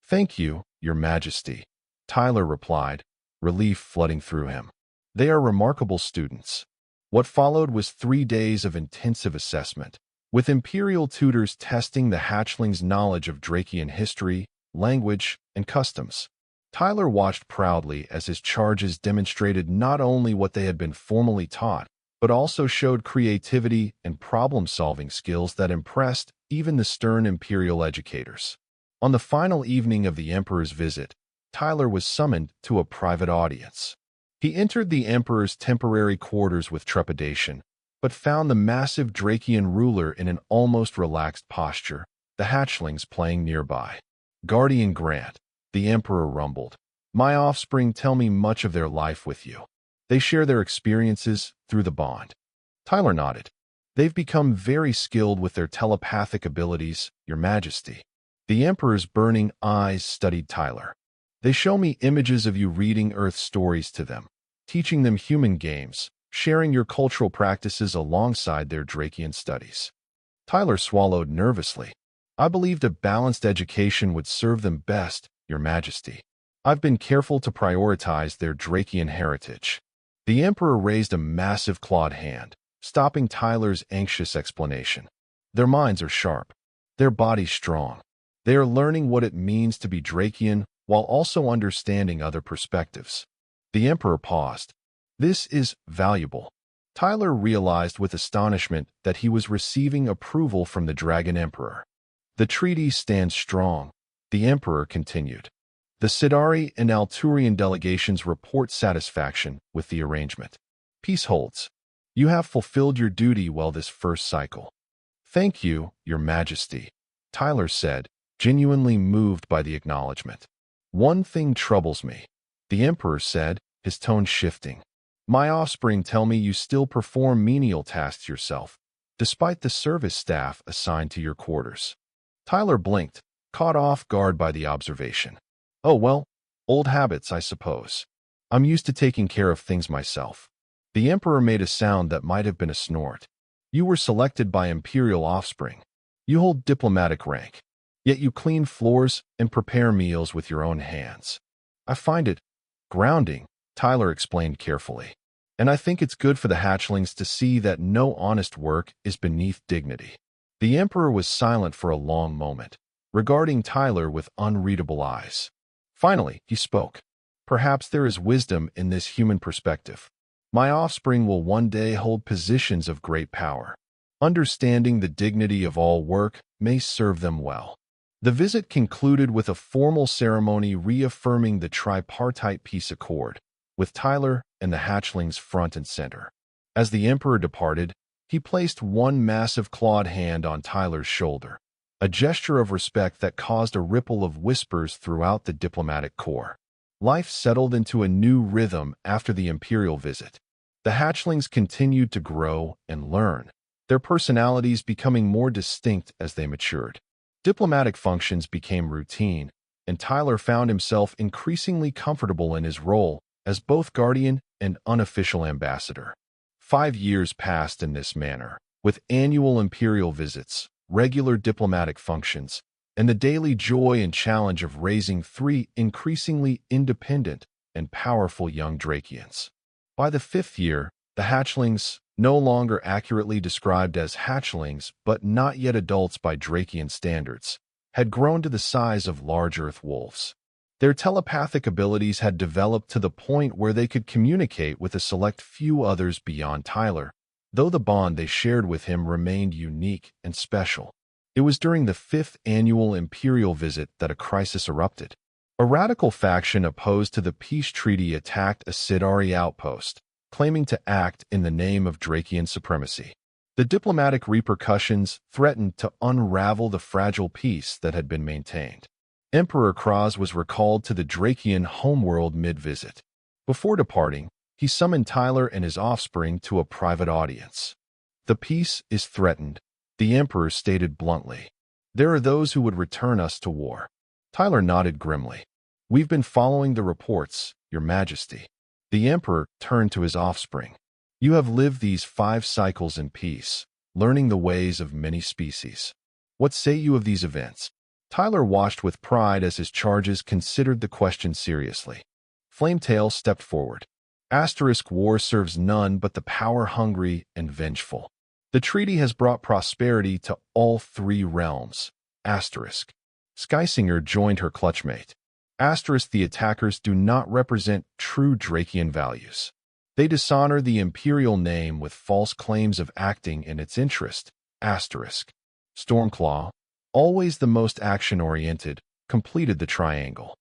Speaker 1: "Thank you, Your Majesty," Tyler replied, relief flooding through him. "They are remarkable students." What followed was 3 days of intensive assessment, with Imperial tutors testing the hatchlings' knowledge of Drakian history, language, and customs. Tyler watched proudly as his charges demonstrated not only what they had been formally taught, but also showed creativity and problem-solving skills that impressed even the stern Imperial educators. On the final evening of the Emperor's visit, Tyler was summoned to a private audience. He entered the Emperor's temporary quarters with trepidation, but found the massive Drakian ruler in an almost relaxed posture, the hatchlings playing nearby. "Guardian Grant," the Emperor rumbled, "my offspring tell me much of their life with you. They share their experiences through the bond." Tyler nodded. "They've become very skilled with their telepathic abilities, Your Majesty." The Emperor's burning eyes studied Tyler. "They show me images of you reading Earth stories to them, teaching them human games, sharing your cultural practices alongside their Drakian studies." Tyler swallowed nervously. "I believed a balanced education would serve them best, Your Majesty. I've been careful to prioritize their Drakian heritage." The Emperor raised a massive clawed hand, stopping Tyler's anxious explanation. "Their minds are sharp. Their bodies strong. They are learning what it means to be Drakian while also understanding other perspectives." The Emperor paused. "This is valuable." Tyler realized with astonishment that he was receiving approval from the Dragon Emperor. "The treaty stands strong," the Emperor continued. "The Sidari and Alturian delegations report satisfaction with the arrangement. Peace holds. You have fulfilled your duty well this first cycle." "Thank you, Your Majesty," Tyler said, genuinely moved by the acknowledgement. "One thing troubles me," the Emperor said, his tone shifting. "My offspring tell me you still perform menial tasks yourself, despite the service staff assigned to your quarters." Tyler blinked, caught off guard by the observation. "Oh well, old habits, I suppose. I'm used to taking care of things myself." The Emperor made a sound that might have been a snort. "You were selected by Imperial offspring. You hold diplomatic rank. Yet you clean floors and prepare meals with your own hands. I find it grounding," Tyler explained carefully. "And I think it's good for the hatchlings to see that no honest work is beneath dignity." The Emperor was silent for a long moment, regarding Tyler with unreadable eyes. Finally, he spoke. "Perhaps there is wisdom in this human perspective. My offspring will one day hold positions of great power. Understanding the dignity of all work may serve them well." The visit concluded with a formal ceremony reaffirming the tripartite peace accord, with Tyler and the hatchlings front and center. As the Emperor departed, he placed one massive clawed hand on Tyler's shoulder, a gesture of respect that caused a ripple of whispers throughout the diplomatic corps. Life settled into a new rhythm after the Imperial visit. The hatchlings continued to grow and learn, their personalities becoming more distinct as they matured. Diplomatic functions became routine, and Tyler found himself increasingly comfortable in his role as both guardian and unofficial ambassador. 5 years passed in this manner, with annual imperial visits, regular diplomatic functions, and the daily joy and challenge of raising 3 increasingly independent and powerful young Drakians. By the 5th year, the hatchlings, no longer accurately described as hatchlings but not yet adults by Drakian standards, had grown to the size of large earth wolves. Their telepathic abilities had developed to the point where they could communicate with a select few others beyond Tyler, though the bond they shared with him remained unique and special. It was during the 5th annual imperial visit that a crisis erupted. A radical faction opposed to the peace treaty attacked a Sidari outpost, claiming to act in the name of Drakian supremacy. The diplomatic repercussions threatened to unravel the fragile peace that had been maintained. Emperor Kraz was recalled to the Drakian homeworld mid-visit. Before departing, he summoned Tyler and his offspring to a private audience. "The peace is threatened," the Emperor stated bluntly. "There are those who would return us to war." Tyler nodded grimly. "We've been following the reports, Your Majesty." The Emperor turned to his offspring. "You have lived these 5 cycles in peace, learning the ways of many species. What say you of these events?" Tyler watched with pride as his charges considered the question seriously. Flametail stepped forward. "War serves none but the power-hungry and vengeful. The treaty has brought prosperity to all 3 realms. Skysinger joined her clutchmate. The attackers do not represent true Drakian values. They dishonor the imperial name with false claims of acting in its interest. Stormclaw, always the most action-oriented, completed the triangle.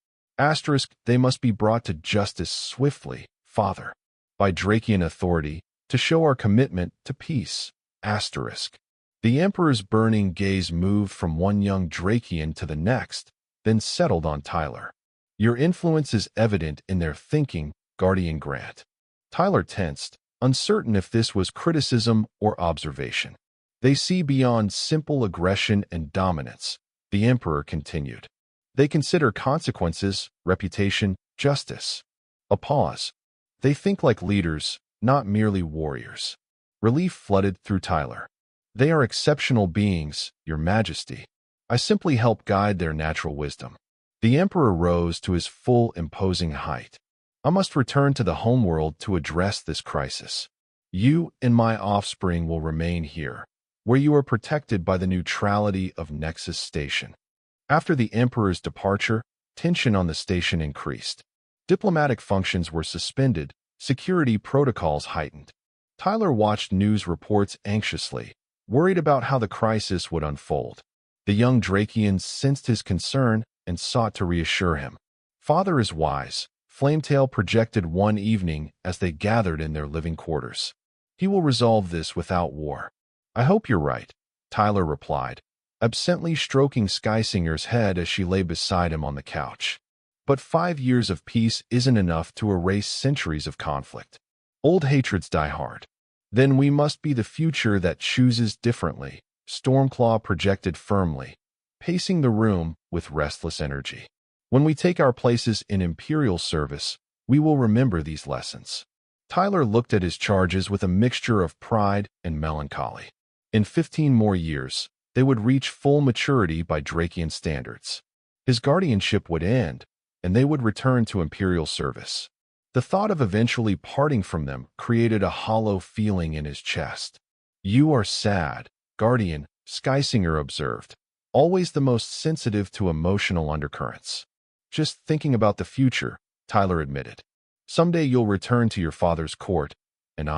Speaker 1: They must be brought to justice swiftly, Father, by Drakian authority, to show our commitment to peace. The Emperor's burning gaze moved from one young Drakian to the next, then settled on Tyler. "Your influence is evident in their thinking, Guardian Grant." Tyler tensed, uncertain if this was criticism or observation. "They see beyond simple aggression and dominance," the Emperor continued. "They consider consequences, reputation, justice." A pause. "They think like leaders, not merely warriors." Relief flooded through Tyler. "They are exceptional beings, Your Majesty. I simply help guide their natural wisdom." The Emperor rose to his full imposing height. "I must return to the homeworld to address this crisis. You and my offspring will remain here, where you are protected by the neutrality of Nexus Station." After the Emperor's departure, tension on the station increased. Diplomatic functions were suspended, security protocols heightened. Tyler watched news reports anxiously, worried about how the crisis would unfold. The young Drakians sensed his concern and sought to reassure him. "Father is wise," Flametail projected one evening as they gathered in their living quarters. "He will resolve this without war." "I hope you're right," Tyler replied, absently stroking Skysinger's head as she lay beside him on the couch. "But 5 years of peace isn't enough to erase centuries of conflict. Old hatreds die hard. Then we must be the future that chooses differently," Stormclaw projected firmly, pacing the room with restless energy. "When we take our places in Imperial service, we will remember these lessons." Tyler looked at his charges with a mixture of pride and melancholy. In 15 more years, they would reach full maturity by Drakian standards. His guardianship would end, and they would return to Imperial service. The thought of eventually parting from them created a hollow feeling in his chest. "You are sad, Guardian," Skysinger observed, always the most sensitive to emotional undercurrents. "Just thinking about the future," Tyler admitted. "Someday you'll return to your father's court, and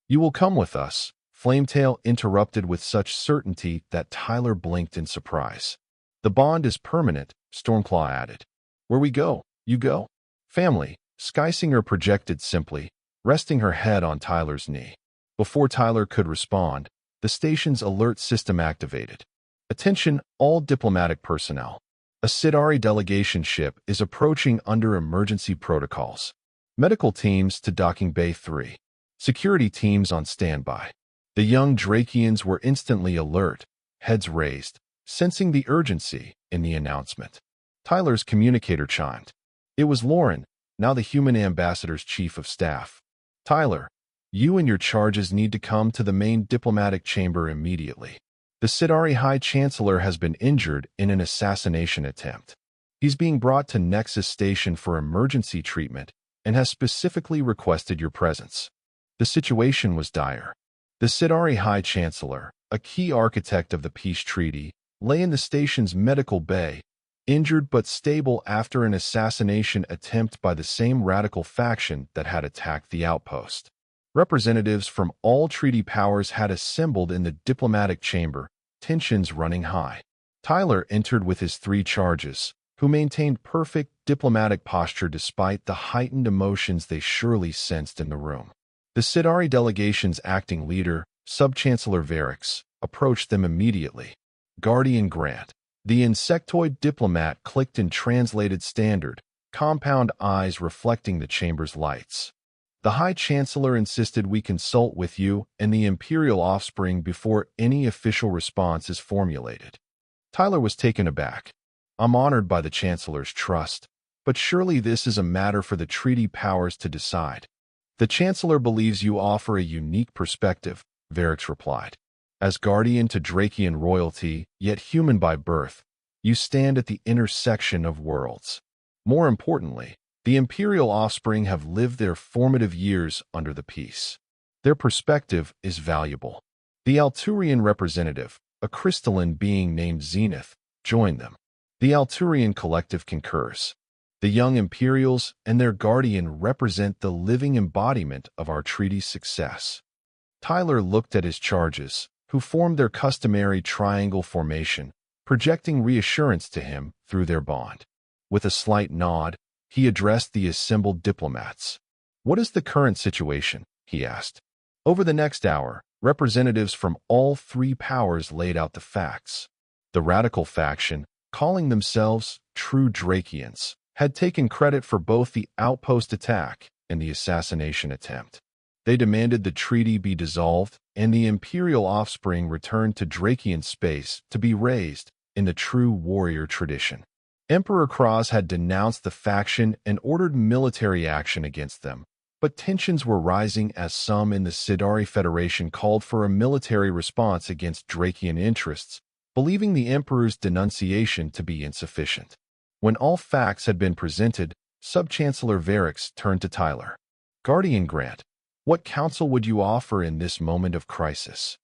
Speaker 1: You will come with us," Flametail interrupted with such certainty that Tyler blinked in surprise. "The bond is permanent," Stormclaw added. "Where we go, you go." "Family," Skysinger projected simply, resting her head on Tyler's knee. Before Tyler could respond, the station's alert system activated. "Attention, all diplomatic personnel. A Sidari delegation ship is approaching under emergency protocols. Medical teams to Docking Bay 3. Security teams on standby." The young Drakians were instantly alert, heads raised, sensing the urgency in the announcement. Tyler's communicator chimed. It was Lauren, now the human ambassador's chief of staff. Tyler, you and your charges need to come to the main diplomatic chamber immediately. The Sidari High Chancellor has been injured in an assassination attempt. He's being brought to Nexus Station for emergency treatment and has specifically requested your presence. The situation was dire. The Sidari High Chancellor, a key architect of the peace treaty, lay in the station's medical bay, injured but stable after an assassination attempt by the same radical faction that had attacked the outpost. Representatives from all treaty powers had assembled in the diplomatic chamber, tensions running high. Tyler entered with his 3 charges, who maintained perfect diplomatic posture despite the heightened emotions they surely sensed in the room. The Sidari delegation's acting leader, Sub-Chancellor Varix, approached them immediately. Guardian Grant. The insectoid diplomat clicked in translated standard, compound eyes reflecting the chamber's lights. The High Chancellor insisted we consult with you and the Imperial offspring before any official response is formulated. Tyler was taken aback. I'm honored by the Chancellor's trust, but surely this is a matter for the treaty powers to decide. The Chancellor believes you offer a unique perspective, Varix replied. As guardian to Drakian royalty, yet human by birth, you stand at the intersection of worlds. More importantly, the Imperial offspring have lived their formative years under the peace. Their perspective is valuable. The Alturian representative, a crystalline being named Zenith, joined them. The Alturian collective concurs. The young Imperials and their guardian represent the living embodiment of our treaty's success. Tyler looked at his charges, who formed their customary triangle formation, projecting reassurance to him through their bond. With a slight nod, he addressed the assembled diplomats. What is the current situation? He asked. Over the next hour, representatives from all 3 powers laid out the facts. The radical faction, calling themselves true Drakians, had taken credit for both the outpost attack and the assassination attempt. They demanded the treaty be dissolved and the Imperial offspring returned to Drakian space to be raised in the true warrior tradition. Emperor Kraz had denounced the faction and ordered military action against them, but tensions were rising as some in the Sidari Federation called for a military response against Drakian interests, believing the Emperor's denunciation to be insufficient. When all facts had been presented, Sub-Chancellor Varix turned to Tyler. Guardian Grant, what counsel would you offer in this moment of crisis?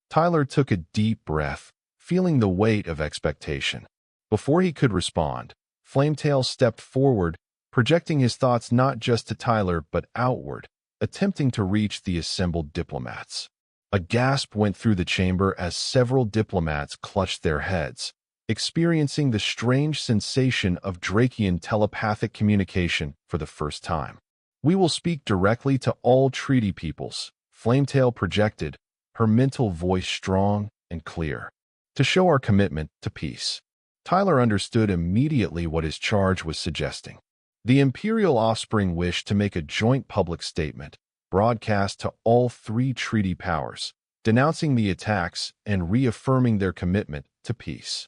Speaker 1: Tyler took a deep breath, feeling the weight of expectation. Before he could respond, Flametail stepped forward, projecting his thoughts not just to Tyler but outward, attempting to reach the assembled diplomats. A gasp went through the chamber as several diplomats clutched their heads, experiencing the strange sensation of Drakian telepathic communication for the first time. We will speak directly to all treaty peoples, Flametail projected, her mental voice strong and clear, to show our commitment to peace. Tyler understood immediately what his charge was suggesting. The Imperial offspring wished to make a joint public statement, broadcast to all 3 treaty powers, denouncing the attacks and reaffirming their commitment to peace.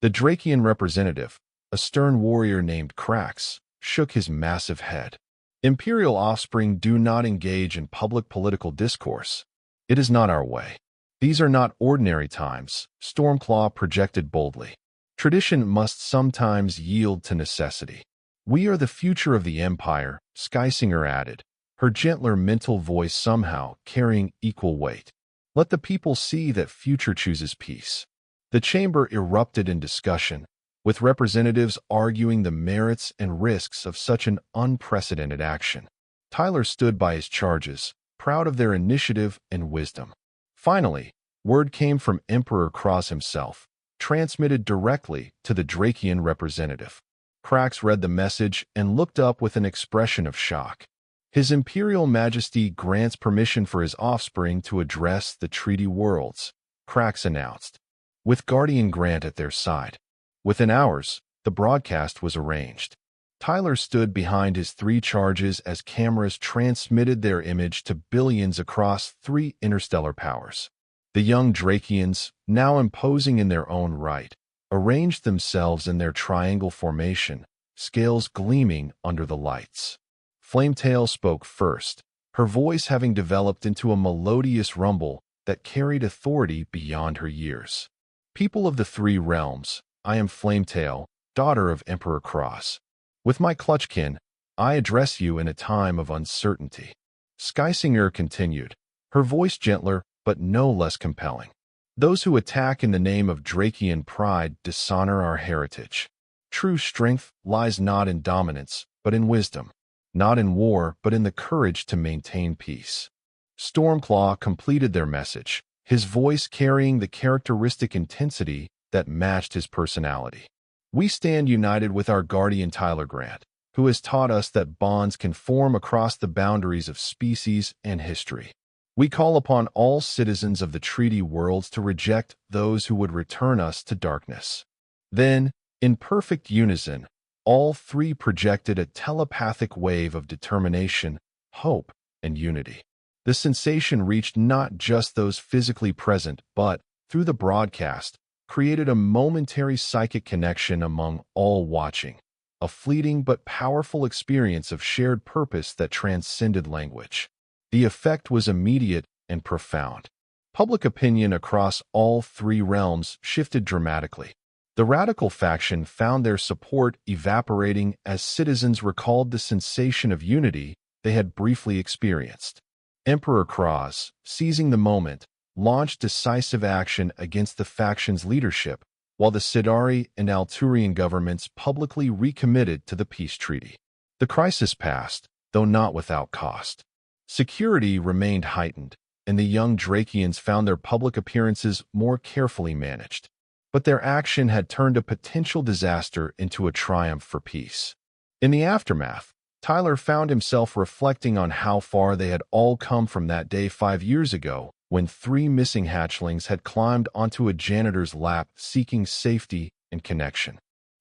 Speaker 1: The Drakian representative, a stern warrior named Krax, shook his massive head. Imperial offspring do not engage in public political discourse. It is not our way. These are not ordinary times, Stormclaw projected boldly. Tradition must sometimes yield to necessity. We are the future of the Empire, Skysinger added, her gentler mental voice somehow carrying equal weight. Let the people see that future chooses peace. The chamber erupted in discussion, with representatives arguing the merits and risks of such an unprecedented action. Tyler stood by his charges, proud of their initiative and wisdom. Finally, word came from Emperor Kraz himself, transmitted directly to the Drakian representative. Krax read the message and looked up with an expression of shock. His Imperial Majesty grants permission for his offspring to address the treaty worlds, Krax announced, with Guardian Grant at their side. Within hours, the broadcast was arranged. Tyler stood behind his three charges as cameras transmitted their image to billions across three interstellar powers. The young Drakians, now imposing in their own right, arranged themselves in their triangle formation, scales gleaming under the lights. Flametail spoke first, her voice having developed into a melodious rumble that carried authority beyond her years. People of the three realms, I am Flametail, daughter of Emperor Cross. With my clutchkin, I address you in a time of uncertainty. Skysinger continued, her voice gentler but no less compelling. Those who attack in the name of Drakian pride dishonor our heritage. True strength lies not in dominance, but in wisdom. Not in war, but in the courage to maintain peace. Stormclaw completed their message, his voice carrying the characteristic intensity that matched his personality. We stand united with our guardian Tyler Grant, who has taught us that bonds can form across the boundaries of species and history. We call upon all citizens of the treaty worlds to reject those who would return us to darkness. Then, in perfect unison, all three projected a telepathic wave of determination, hope, and unity. The sensation reached not just those physically present, but, through the broadcast, created a momentary psychic connection among all watching, a fleeting but powerful experience of shared purpose that transcended language. The effect was immediate and profound. Public opinion across all three realms shifted dramatically. The radical faction found their support evaporating as citizens recalled the sensation of unity they had briefly experienced. Emperor Cross, seizing the moment, launched decisive action against the faction's leadership, while the Sidari and Alturian governments publicly recommitted to the peace treaty. The crisis passed, though not without cost. Security remained heightened, and the young Drakians found their public appearances more carefully managed. But their action had turned a potential disaster into a triumph for peace. In the aftermath, Tyler found himself reflecting on how far they had all come from that day 5 years ago, when 3 missing hatchlings had climbed onto a janitor's lap seeking safety and connection.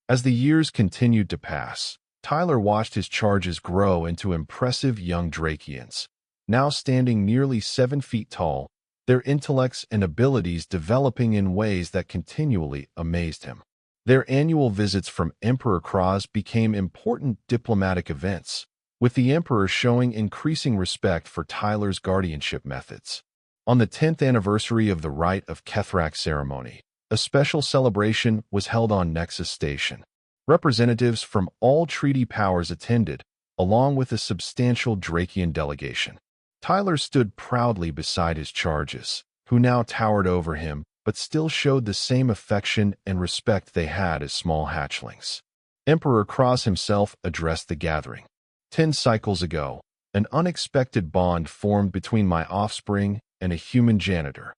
Speaker 1: As the years continued to pass, Tyler watched his charges grow into impressive young Drakians. Now standing nearly 7 feet tall, their intellects and abilities developing in ways that continually amazed him. Their annual visits from Emperor Cross became important diplomatic events, with the Emperor showing increasing respect for Tyler's guardianship methods. On the 10th anniversary of the Rite of Kethrak ceremony, a special celebration was held on Nexus Station. Representatives from all treaty powers attended, along with a substantial Drakian delegation. Tyler stood proudly beside his charges, who now towered over him, but still showed the same affection and respect they had as small hatchlings. Emperor Cross himself addressed the gathering. 10 cycles ago, an unexpected bond formed between my offspring and a human janitor.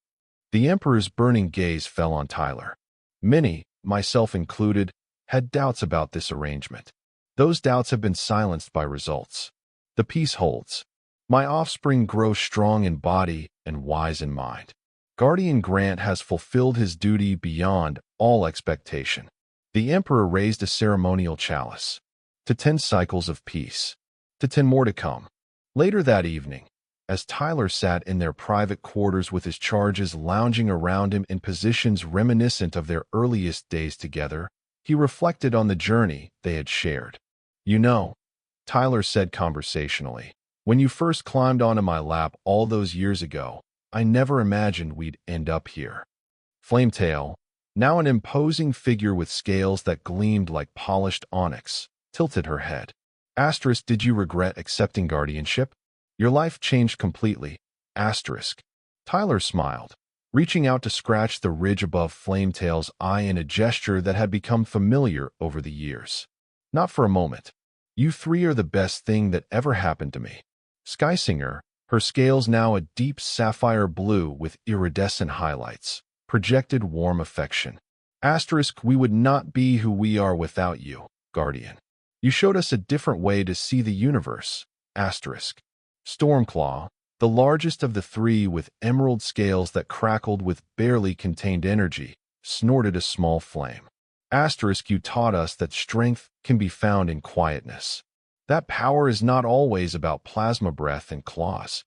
Speaker 1: The Emperor's burning gaze fell on Tyler. Many, myself included, had doubts about this arrangement. Those doubts have been silenced by results. The peace holds. My offspring grows strong in body and wise in mind. Guardian Grant has fulfilled his duty beyond all expectation. The Emperor raised a ceremonial chalice. To 10 cycles of peace. To 10 more to come. Later that evening, as Tyler sat in their private quarters with his charges lounging around him in positions reminiscent of their earliest days together, he reflected on the journey they had shared. You know, Tyler said conversationally, when you first climbed onto my lap all those years ago, I never imagined we'd end up here. Flametail, now an imposing figure with scales that gleamed like polished onyx, tilted her head. Asterisk, did you regret accepting guardianship? Your life changed completely. Asterisk. Tyler smiled, reaching out to scratch the ridge above Flametail's eye in a gesture that had become familiar over the years. Not for a moment. You 3 are the best thing that ever happened to me. Skysinger, her scales now a deep sapphire blue with iridescent highlights, projected warm affection. Asterisk, we would not be who we are without you, Guardian. You showed us a different way to see the universe. Asterisk. Stormclaw, the largest of the 3 with emerald scales that crackled with barely contained energy, snorted a small flame. You taught us that strength can be found in quietness. That power is not always about plasma breath and claws.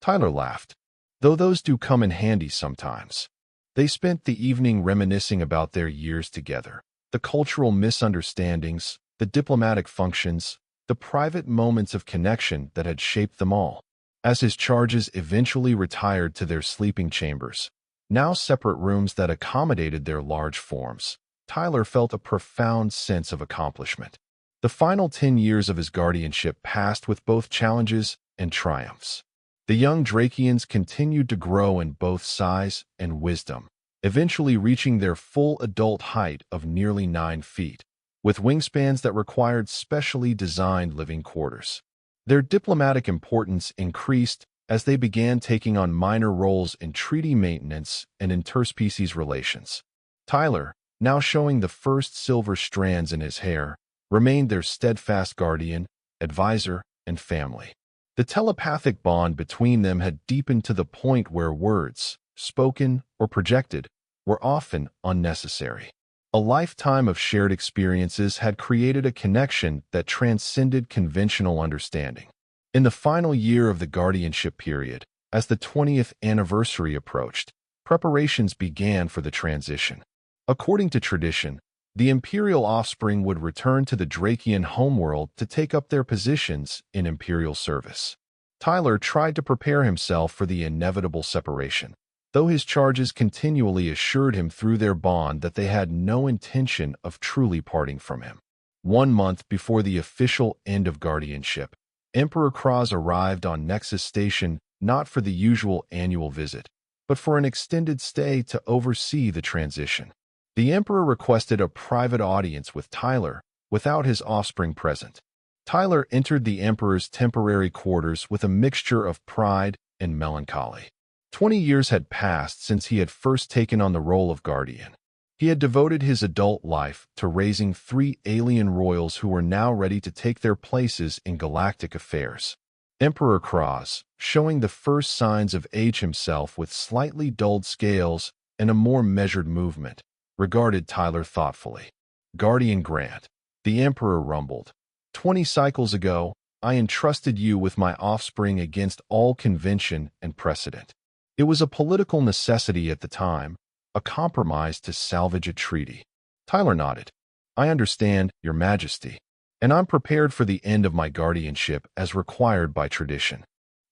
Speaker 1: Tyler laughed. Though those do come in handy sometimes. They spent the evening reminiscing about their years together. The cultural misunderstandings, the diplomatic functions, the private moments of connection that had shaped them all. As his charges eventually retired to their sleeping chambers, now separate rooms that accommodated their large forms, Tyler felt a profound sense of accomplishment. The final 10 years of his guardianship passed with both challenges and triumphs. The young Drakians continued to grow in both size and wisdom, eventually reaching their full adult height of nearly 9 feet, with wingspans that required specially designed living quarters. Their diplomatic importance increased as they began taking on minor roles in treaty maintenance and interspecies relations. Tyler, now showing the first silver strands in his hair, remained their steadfast guardian, advisor, and family. The telepathic bond between them had deepened to the point where words, spoken or projected, were often unnecessary. A lifetime of shared experiences had created a connection that transcended conventional understanding. In the final year of the guardianship period, as the 20th anniversary approached, preparations began for the transition. According to tradition, the Imperial offspring would return to the Drakian homeworld to take up their positions in Imperial service. Tyler tried to prepare himself for the inevitable separation, though his charges continually assured him through their bond that they had no intention of truly parting from him. 1 month before the official end of guardianship, Emperor Kraz arrived on Nexus Station not for the usual annual visit, but for an extended stay to oversee the transition. The Emperor requested a private audience with Tyler, without his offspring present. Tyler entered the Emperor's temporary quarters with a mixture of pride and melancholy. 20 years had passed since he had first taken on the role of guardian. He had devoted his adult life to raising 3 alien royals who were now ready to take their places in galactic affairs. Emperor Kraz, showing the first signs of age himself with slightly dulled scales and a more measured movement, regarded Tyler thoughtfully. Guardian Grant, the Emperor rumbled. 20 cycles ago, I entrusted you with my offspring against all convention and precedent. It was a political necessity at the time, a compromise to salvage a treaty. Tyler nodded. I understand, Your Majesty, and I'm prepared for the end of my guardianship as required by tradition.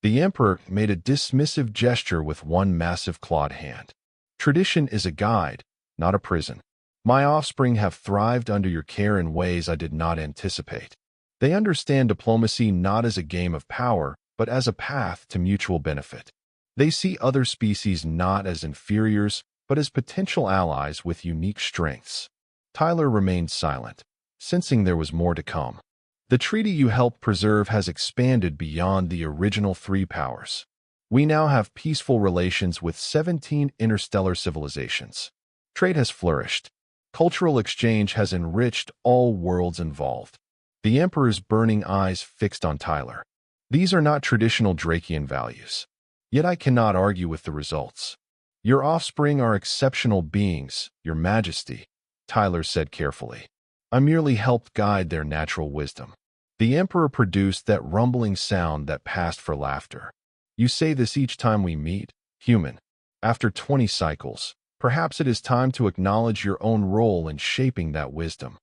Speaker 1: The Emperor made a dismissive gesture with one massive clawed hand. Tradition is a guide, not a prison. My offspring have thrived under your care in ways I did not anticipate. They understand diplomacy not as a game of power, but as a path to mutual benefit. They see other species not as inferiors, but as potential allies with unique strengths. Tyler remained silent, sensing there was more to come. The treaty you helped preserve has expanded beyond the original 3 powers. We now have peaceful relations with 17 interstellar civilizations. Trade has flourished. Cultural exchange has enriched all worlds involved. The Emperor's burning eyes fixed on Tyler. These are not traditional Drakian values. Yet I cannot argue with the results. Your offspring are exceptional beings, Your Majesty, Tyler said carefully. I merely helped guide their natural wisdom. The Emperor produced that rumbling sound that passed for laughter. You say this each time we meet, human. After 20 cycles, perhaps it is time to acknowledge your own role in shaping that wisdom.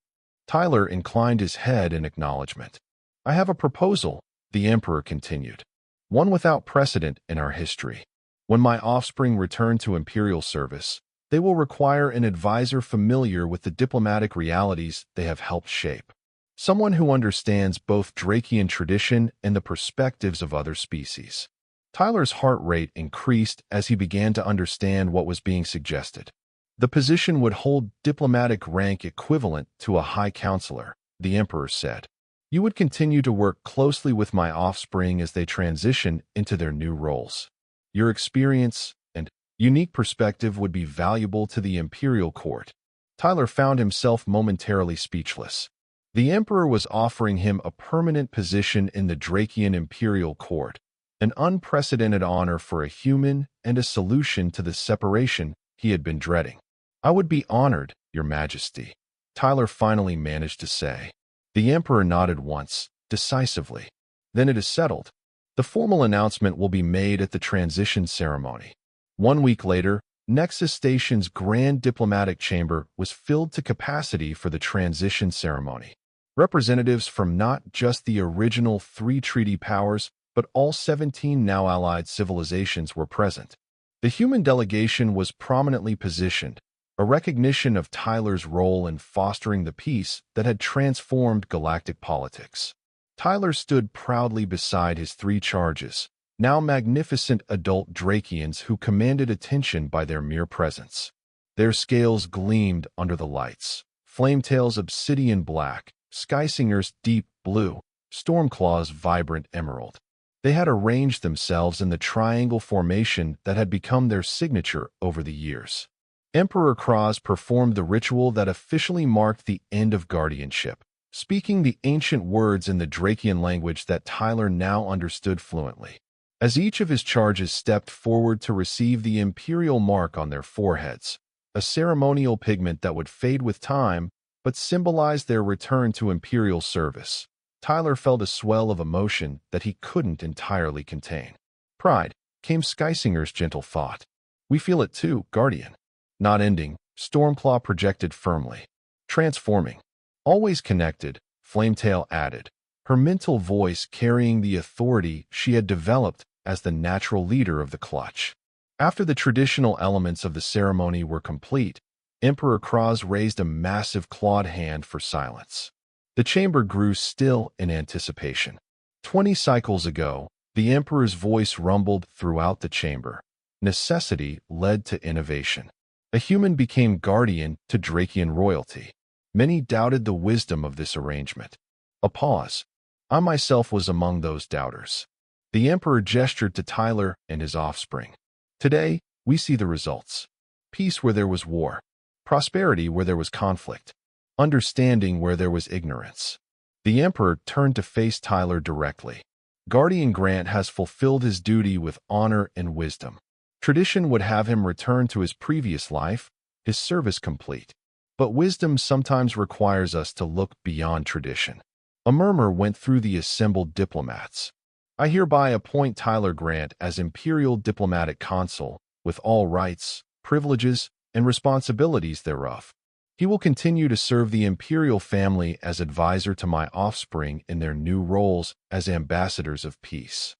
Speaker 1: Tyler inclined his head in acknowledgement. I have a proposal, the Emperor continued. One without precedent in our history. When my offspring return to Imperial service, they will require an advisor familiar with the diplomatic realities they have helped shape. Someone who understands both Drakian tradition and the perspectives of other species. Tyler's heart rate increased as he began to understand what was being suggested. The position would hold diplomatic rank equivalent to a high counselor, the Emperor said. You would continue to work closely with my offspring as they transition into their new roles. Your experience and unique perspective would be valuable to the Imperial court. Tyler found himself momentarily speechless. The Emperor was offering him a permanent position in the Drakian Imperial court, an unprecedented honor for a human and a solution to the separation he had been dreading. I would be honored, Your Majesty," Tyler finally managed to say. The Emperor nodded once, decisively. "Then it is settled. The formal announcement will be made at the transition ceremony." 1 week later, Nexus Station's Grand Diplomatic Chamber was filled to capacity for the transition ceremony. Representatives from not just the original 3 treaty powers, but all 17 now allied civilizations were present. The human delegation was prominently positioned, a recognition of Tyler's role in fostering the peace that had transformed galactic politics. Tyler stood proudly beside his 3 charges, now magnificent adult Drakians who commanded attention by their mere presence. Their scales gleamed under the lights, Flametail's obsidian black, Skysinger's deep blue, Stormclaw's vibrant emerald. They had arranged themselves in the triangle formation that had become their signature over the years. Emperor Kraz performed the ritual that officially marked the end of guardianship, speaking the ancient words in the Drakian language that Tyler now understood fluently. As each of his charges stepped forward to receive the imperial mark on their foreheads, a ceremonial pigment that would fade with time but symbolized their return to imperial service, Tyler felt a swell of emotion that he couldn't entirely contain. "Pride," came Skysinger's gentle thought. "We feel it too, Guardian." Not ending, Stormclaw projected firmly. "Transforming." "Always connected," Flametail added, her mental voice carrying the authority she had developed as the natural leader of the clutch. After the traditional elements of the ceremony were complete, Emperor Kraz raised a massive clawed hand for silence. The chamber grew still in anticipation. 20 cycles ago, the Emperor's voice rumbled throughout the chamber. Necessity led to innovation. A human became guardian to Drakian royalty. Many doubted the wisdom of this arrangement. A pause. I myself was among those doubters. The Emperor gestured to Tyler and his offspring. Today, we see the results. Peace where there was war. Prosperity where there was conflict. Understanding where there was ignorance. The Emperor turned to face Tyler directly. Guardian Grant has fulfilled his duty with honor and wisdom. Tradition would have him return to his previous life, his service complete. But wisdom sometimes requires us to look beyond tradition. A murmur went through the assembled diplomats. I hereby appoint Tyler Grant as Imperial Diplomatic Consul, with all rights, privileges, and responsibilities thereof. He will continue to serve the imperial family as advisor to my offspring in their new roles as ambassadors of peace.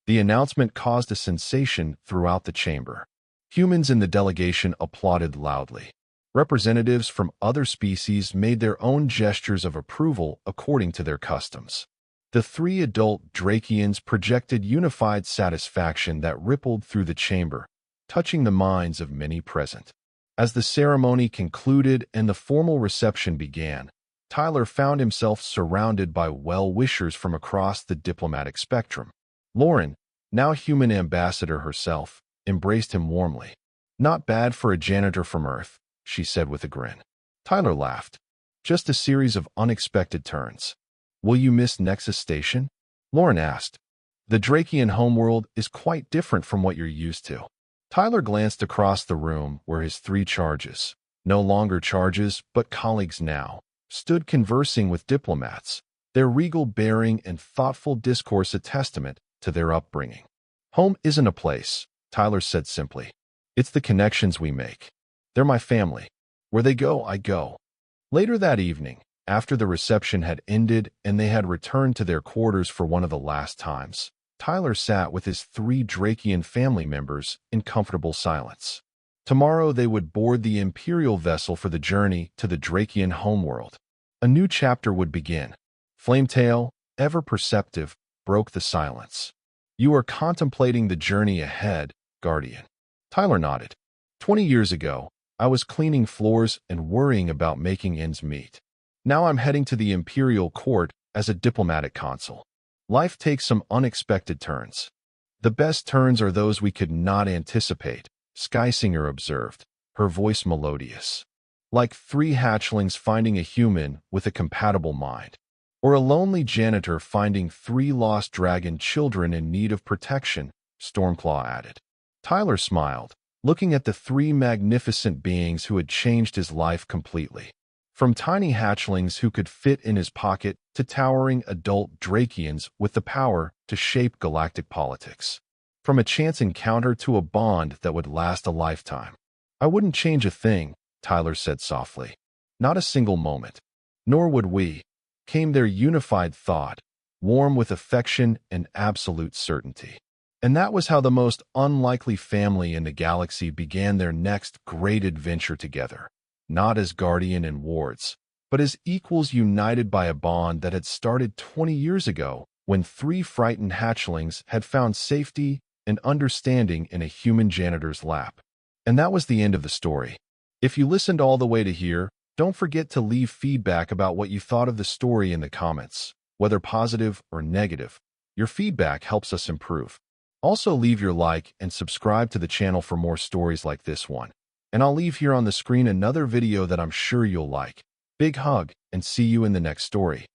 Speaker 1: The announcement caused a sensation throughout the chamber. Humans in the delegation applauded loudly. Representatives from other species made their own gestures of approval according to their customs. The 3 adult Drakians projected unified satisfaction that rippled through the chamber, touching the minds of many present. As the ceremony concluded and the formal reception began, Tyler found himself surrounded by well-wishers from across the diplomatic spectrum. Lauren, now human ambassador herself, embraced him warmly. "Not bad for a janitor from Earth," she said with a grin. Tyler laughed. "Just a series of unexpected turns." "Will you miss Nexus Station?" Lauren asked. "The Drakian homeworld is quite different from what you're used to." Tyler glanced across the room where his 3 charges, no longer charges but colleagues now, stood conversing with diplomats, their regal bearing and thoughtful discourse a testament to their upbringing. "Home isn't a place," Tyler said simply. "It's the connections we make. They're my family. Where they go, I go." Later that evening, after the reception had ended and they had returned to their quarters for one of the last times, Tyler sat with his 3 Drakian family members in comfortable silence. Tomorrow they would board the Imperial vessel for the journey to the Drakian homeworld. A new chapter would begin. Flametail, ever perceptive, broke the silence. "You are contemplating the journey ahead, Guardian." Tyler nodded. 20 years ago, I was cleaning floors and worrying about making ends meet. Now I'm heading to the Imperial Court as a diplomatic consul. Life takes some unexpected turns. The best turns are those we could not anticipate, Skysinger observed, her voice melodious. Like 3 hatchlings finding a human with a compatible mind. Or a lonely janitor finding 3 lost dragon children in need of protection, Stormclaw added. Tyler smiled. looking at the three magnificent beings who had changed his life completely. From tiny hatchlings who could fit in his pocket to towering adult Drakians with the power to shape galactic politics. From a chance encounter to a bond that would last a lifetime. "I wouldn't change a thing," Tyler said softly. "Not a single moment. Nor would we," came their unified thought, warm with affection and absolute certainty. And that was how the most unlikely family in the galaxy began their next great adventure together. Not as guardian and wards, but as equals united by a bond that had started 20 years ago when three frightened hatchlings had found safety and understanding in a human janitor's lap. And that was the end of the story. If you listened all the way to here, don't forget to leave feedback about what you thought of the story in the comments, whether positive or negative. Your feedback helps us improve. Also leave your like and subscribe to the channel for more stories like this one. And I'll leave here on the screen another video that I'm sure you'll like. Big hug, and see you in the next story.